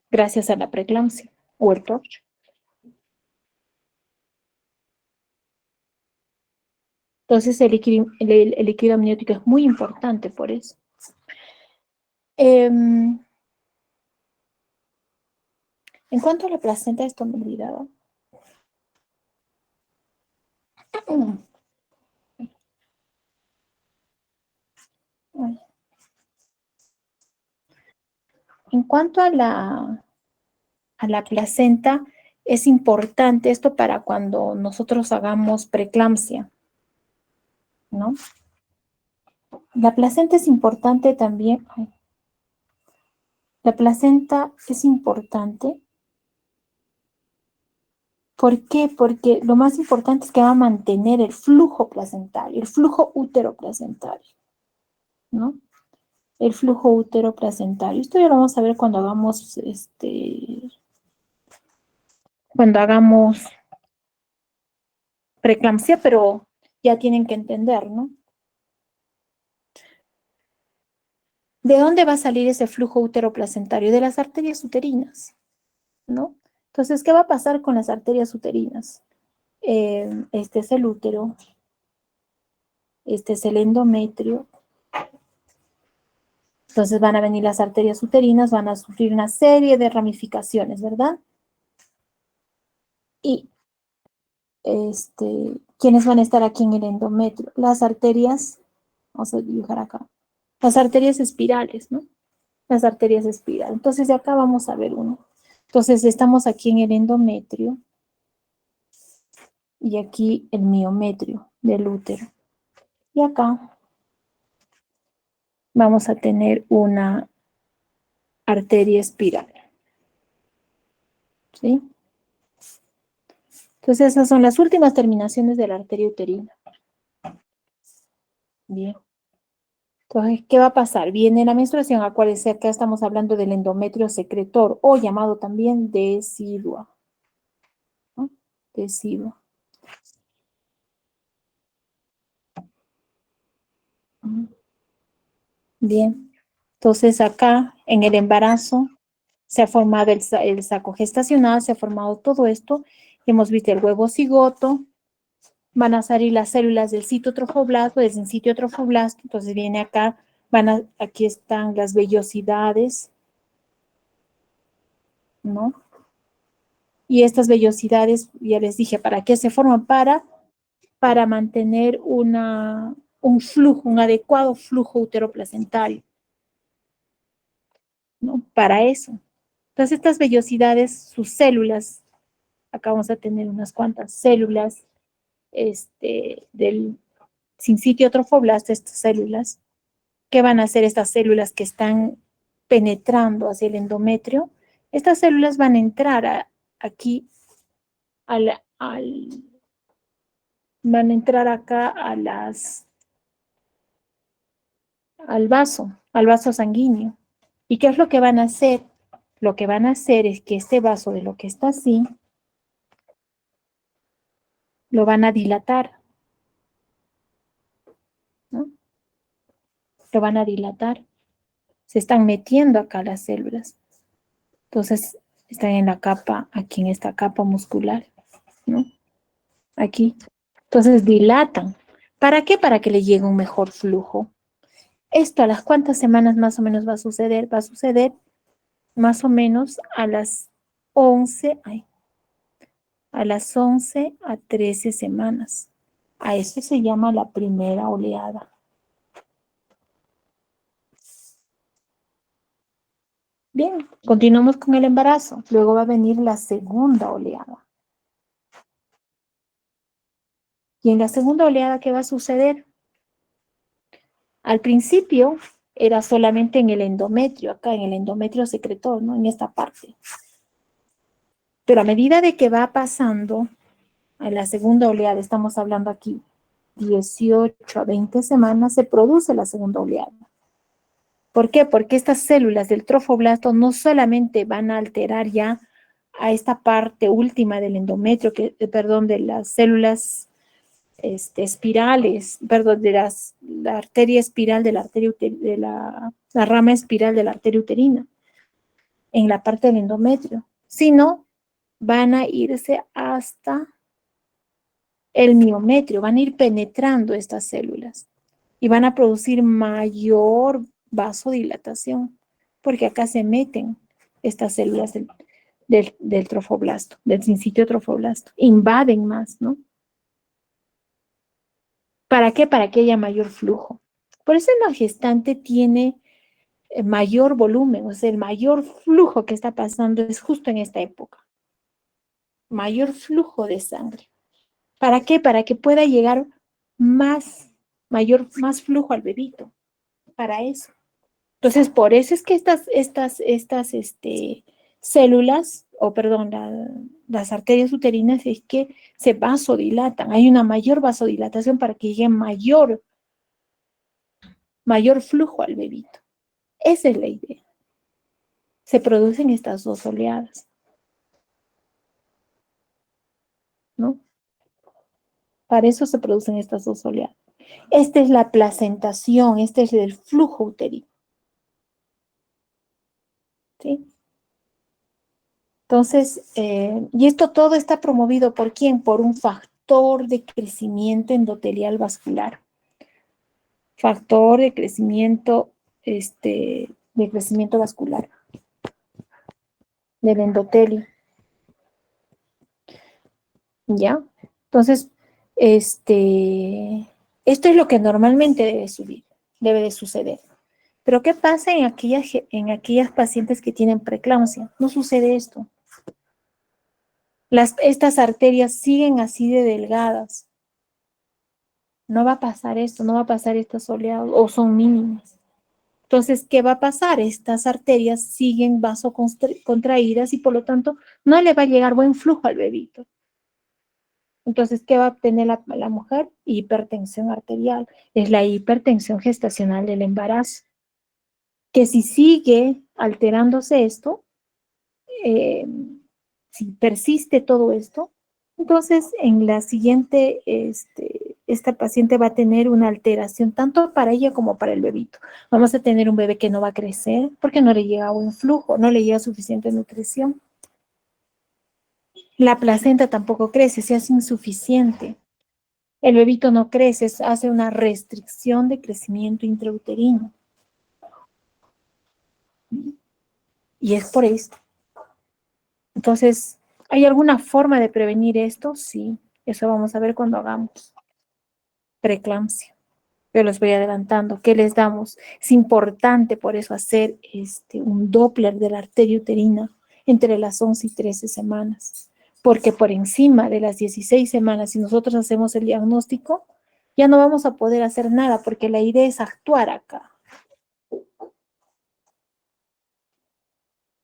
gracias a la preeclampsia o el torcho. Entonces el líquido amniótico es muy importante por eso. En cuanto a la placenta, esto me olvidaba. En cuanto a la placenta, es importante esto para cuando nosotros hagamos preeclampsia, ¿no? La placenta es importante también. La placenta es importante. ¿Por qué? Porque lo más importante es que va a mantener el flujo placentario, el flujo útero-placentario, ¿no? El flujo útero-placentario. Esto ya lo vamos a ver cuando hagamos preeclampsia, pero ya tienen que entender, ¿no? ¿De dónde va a salir ese flujo útero-placentario? De las arterias uterinas, ¿no? Entonces, ¿qué va a pasar con las arterias uterinas? Este es el útero, este es el endometrio. Entonces van a venir las arterias uterinas, van a sufrir una serie de ramificaciones, ¿verdad? Y ¿quiénes van a estar aquí en el endometrio? Las arterias, vamos a dibujar acá, las arterias espirales, ¿no? Las arterias espirales. Entonces de acá vamos a ver uno. Entonces estamos aquí en el endometrio y aquí el miometrio del útero. Y acá vamos a tener una arteria espiral. ¿Sí? Entonces esas son las últimas terminaciones de la arteria uterina. Bien. Entonces, ¿qué va a pasar? Viene la menstruación, acuérdense, acá estamos hablando del endometrio secretor o llamado también decidua, ¿no? Decidua. Bien. Entonces, acá en el embarazo se ha formado el saco gestacional, se ha formado todo esto. Hemos visto el huevo cigoto, van a salir las células del citotrofoblasto, del sincitiotrofoblasto. Entonces, viene acá, aquí están las vellosidades, ¿no? Y estas vellosidades, ya les dije, ¿para qué se forman? Para mantener un flujo, un adecuado flujo uteroplacentario, ¿no? Para eso. Entonces, estas vellosidades, sus células, acá vamos a tener unas cuantas células del sincitio trofoblasto, estas células. ¿Qué van a hacer estas células que están penetrando hacia el endometrio? Estas células van a entrar aquí van a entrar acá al vaso sanguíneo. ¿Y qué es lo que van a hacer? Lo que van a hacer es que este vaso de lo que está así, lo van a dilatar, ¿no? Lo van a dilatar. Se están metiendo acá las células. Entonces, están en la capa, aquí en esta capa muscular, ¿no? Aquí. Entonces, dilatan. ¿Para qué? Para que le llegue un mejor flujo. ¿Esto a las cuántas semanas más o menos va a suceder? Va a suceder más o menos a las 11 a 13 semanas. A eso se llama la primera oleada. Bien, continuamos con el embarazo. Luego va a venir la segunda oleada. Y en la segunda oleada, ¿qué va a suceder? Al principio era solamente en el endometrio, acá en el endometrio secretor, ¿no? En esta parte. Pero a medida de que va pasando a la segunda oleada, estamos hablando aquí 18 a 20 semanas se produce la segunda oleada. ¿Por qué? Porque estas células del trofoblasto no solamente van a alterar ya a esta parte última del endometrio, de las células espirales, la arteria espiral de la arteria la rama espiral de la arteria uterina, en la parte del endometrio, sino van a irse hasta el miometrio, van a ir penetrando estas células y van a producir mayor vasodilatación, porque acá se meten estas células del trofoblasto, del sincitio trofoblasto, invaden más, ¿no? ¿Para qué? Para que haya mayor flujo. Por eso la gestante tiene mayor volumen, o sea, el mayor flujo que está pasando es justo en esta época. Mayor flujo de sangre. ¿Para qué? Para que pueda llegar más flujo al bebito. Para eso. Entonces, por eso es que estas células, las arterias uterinas es que se vasodilatan. Hay una mayor vasodilatación para que llegue mayor flujo al bebito. Esa es la idea. Se producen estas dos oleadas, ¿no? Para eso se producen estas dos oleadas. Esta es la placentación, este es el flujo uterino. ¿Sí? Entonces, y esto todo está promovido ¿por quién? Por un factor de crecimiento endotelial vascular. Factor de crecimiento vascular del endotelio. ¿Ya? Entonces, esto es lo que normalmente debe de suceder. Pero ¿qué pasa en aquellas pacientes que tienen preeclampsia? No sucede esto. Estas arterias siguen así de delgadas. No va a pasar esto, no va a pasar estas oleadas, o son mínimas. Entonces, ¿qué va a pasar? Estas arterias siguen vasocontraídas y por lo tanto no le va a llegar buen flujo al bebito. Entonces, ¿qué va a obtener la mujer? Hipertensión arterial. Es la hipertensión gestacional del embarazo. Que si sigue alterándose esto, si persiste todo esto, entonces en la siguiente, esta paciente va a tener una alteración tanto para ella como para el bebito. Vamos a tener un bebé que no va a crecer porque no le llega buen flujo, no le llega suficiente nutrición. La placenta tampoco crece, se hace insuficiente. El bebito no crece, hace una restricción de crecimiento intrauterino. Y es por esto. Entonces, ¿hay alguna forma de prevenir esto? Sí, eso vamos a ver cuando hagamos preeclampsia. Yo los voy adelantando. ¿Qué les damos? Es importante por eso hacer un Doppler de la arteria uterina entre las 11 y 13 semanas. Porque por encima de las 16 semanas, si nosotros hacemos el diagnóstico, ya no vamos a poder hacer nada porque la idea es actuar acá.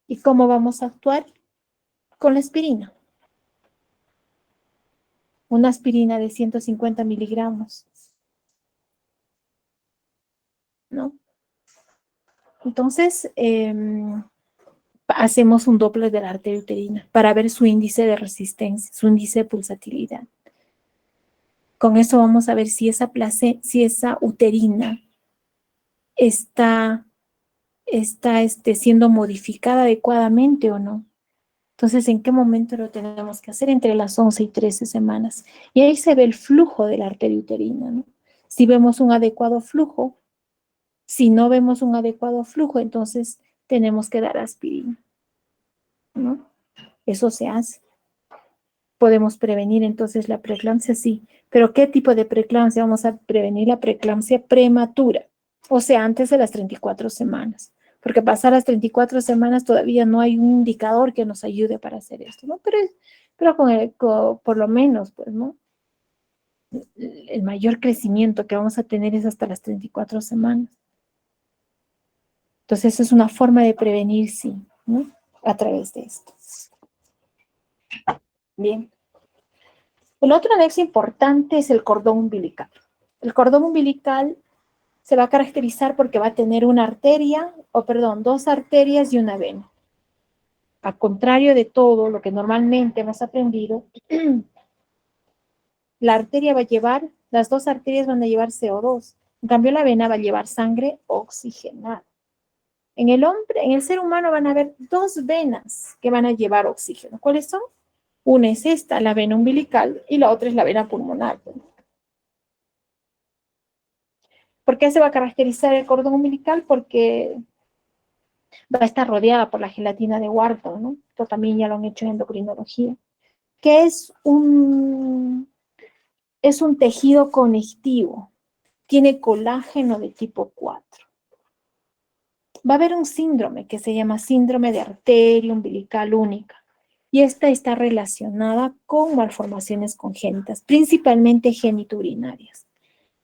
¿Y cómo vamos a actuar? Con la aspirina. Una aspirina de 150 miligramos. ¿No? Entonces, hacemos un Doppler de la arteria uterina para ver su índice de resistencia, su índice de pulsatilidad. Con eso vamos a ver si esa uterina está siendo modificada adecuadamente o no. Entonces, ¿en qué momento lo tenemos que hacer? Entre las 11 y 13 semanas. Y ahí se ve el flujo de la arteria uterina, ¿no? Si vemos un adecuado flujo, si no vemos un adecuado flujo, entonces tenemos que dar aspirina, ¿no? Eso se hace. Podemos prevenir entonces la preeclampsia, sí. Pero ¿qué tipo de preeclampsia? Vamos a prevenir la preeclampsia prematura, o sea, antes de las 34 semanas. Porque pasar las 34 semanas todavía no hay un indicador que nos ayude para hacer esto, ¿no? Pero por lo menos, pues, ¿no? El mayor crecimiento que vamos a tener es hasta las 34 semanas. Entonces, es una forma de prevenir, sí, ¿no? A través de esto. Bien. El otro anexo importante es el cordón umbilical. El cordón umbilical se va a caracterizar porque va a tener una arteria, dos arterias y una vena. Al contrario de todo lo que normalmente hemos aprendido, la arteria va a llevar, las dos arterias van a llevar CO2. En cambio, la vena va a llevar sangre oxigenada. En el hombre, en el ser humano van a haber dos venas que van a llevar oxígeno. ¿Cuáles son? Una es esta, la vena umbilical, y la otra es la vena pulmonar. ¿Por qué se va a caracterizar el cordón umbilical? Porque va a estar rodeada por la gelatina de Wharton, ¿no? Esto también ya lo han hecho en endocrinología, que es un tejido conectivo, tiene colágeno de tipo 4. Va a haber un síndrome que se llama síndrome de arteria umbilical única, y esta está relacionada con malformaciones congénitas, principalmente genitourinarias.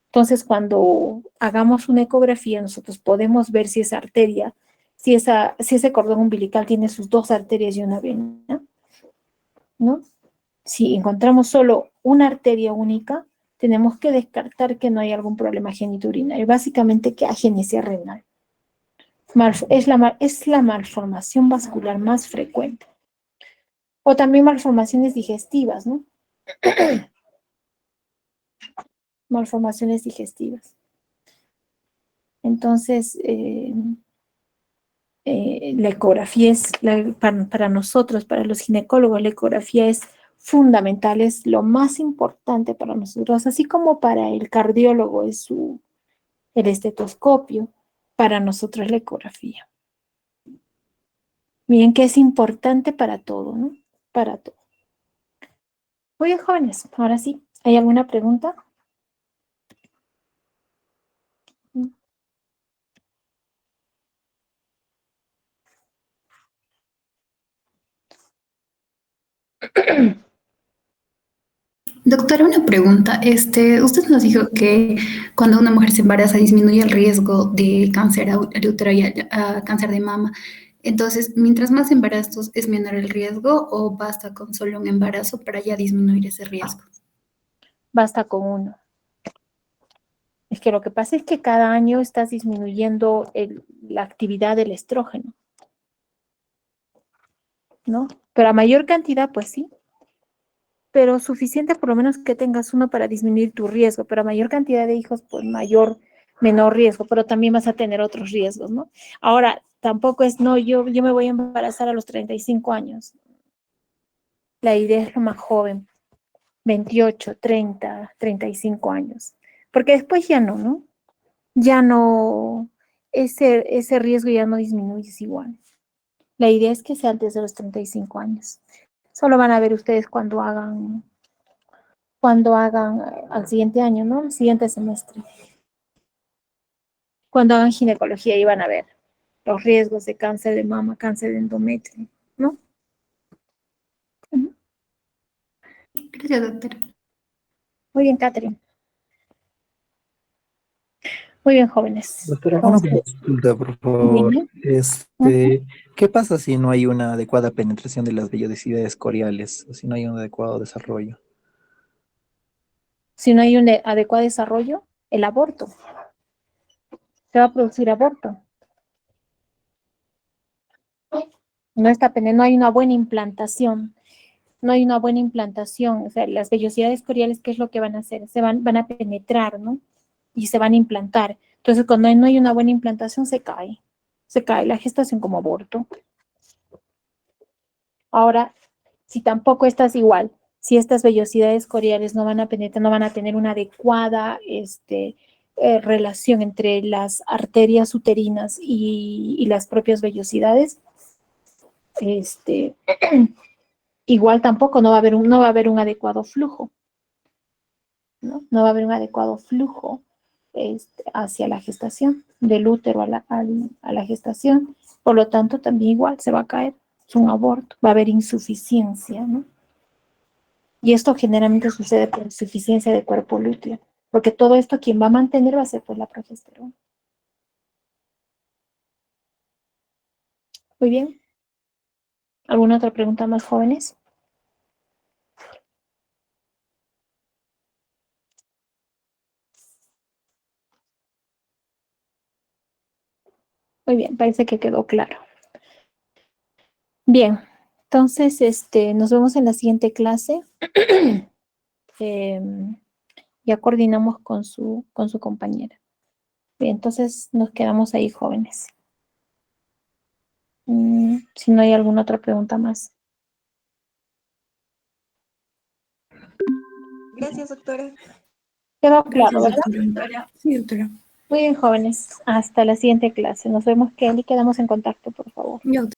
Entonces, cuando hagamos una ecografía, nosotros podemos ver si esa arteria, si ese cordón umbilical tiene sus dos arterias y una vena, ¿no? Si encontramos solo una arteria única, tenemos que descartar que no hay algún problema genitourinario, básicamente que agenesia renal. Es la malformación vascular más frecuente. O también malformaciones digestivas, ¿no? Malformaciones digestivas. Entonces, la ecografía para nosotros, para los ginecólogos, la ecografía es fundamental, es lo más importante para nosotros, así como para el cardiólogo es el estetoscopio, para nosotros la ecografía. Bien, que es importante para todo, ¿no? Para todo. Muy bien, jóvenes, ahora sí, ¿hay alguna pregunta? Doctora, una pregunta. Usted nos dijo que cuando una mujer se embaraza disminuye el riesgo de cáncer al útero y cáncer de mama. Entonces, mientras más embarazos, ¿es menor el riesgo o basta con solo un embarazo para ya disminuir ese riesgo? Basta con uno. Es que lo que pasa es que cada año estás disminuyendo la actividad del estrógeno, ¿no? Pero a mayor cantidad, pues sí, pero suficiente por lo menos que tengas uno para disminuir tu riesgo, pero a mayor cantidad de hijos, pues menor riesgo, pero también vas a tener otros riesgos, ¿no? Ahora, tampoco es, no, yo me voy a embarazar a los 35 años. La idea es lo más joven, 28, 30, 35 años, porque después ya no, ¿no? Ya no, ese riesgo ya no disminuye igual. La idea es que sea antes de los 35 años. Solo van a ver ustedes cuando hagan al siguiente año, ¿no? El siguiente semestre. Cuando hagan ginecología y van a ver los riesgos de cáncer de mama, cáncer de endometrio, ¿no? Ujú. Gracias, doctora. Muy bien, Catherine. Muy bien, jóvenes. Doctora, una Entonces, consulta, por favor. dime. Ujú. ¿Qué pasa si no hay una adecuada penetración de las vellosidades coriales o si no hay un adecuado desarrollo? Si no hay un adecuado desarrollo, el aborto. Se va a producir aborto. No hay una buena implantación. No hay una buena implantación. O sea, las vellosidades coriales, ¿qué es lo que van a hacer? Van a penetrar, ¿no? Y se van a implantar. Entonces, cuando no hay una buena implantación, se cae. Se cae la gestación como aborto. Ahora, si tampoco estás igual, si estas vellosidades coriales no van a penetrar, no van a tener una adecuada relación entre las arterias uterinas y las propias vellosidades, este, igual tampoco no va a haber un adecuado flujo, ¿no? No va a haber un adecuado flujo hacia la gestación, del útero a la gestación. Por lo tanto, también igual se va a caer. Es un aborto, va a haber insuficiencia, ¿no? Y esto generalmente sucede por insuficiencia de cuerpo lúteo, porque todo esto quien va a mantener va a ser pues la progesterona. Muy bien. ¿Alguna otra pregunta más, jóvenes? Muy bien, parece que quedó claro. Bien, entonces nos vemos en la siguiente clase. Ya coordinamos con su compañera. Bien, entonces nos quedamos ahí, jóvenes. Si no hay alguna otra pregunta más. Gracias, doctora. Quedó claro, Gracias, ¿verdad? doctora. Sí, doctora. Muy bien, jóvenes. Hasta la siguiente clase. Nos vemos, Kelly. Quedamos en contacto, por favor. Ya,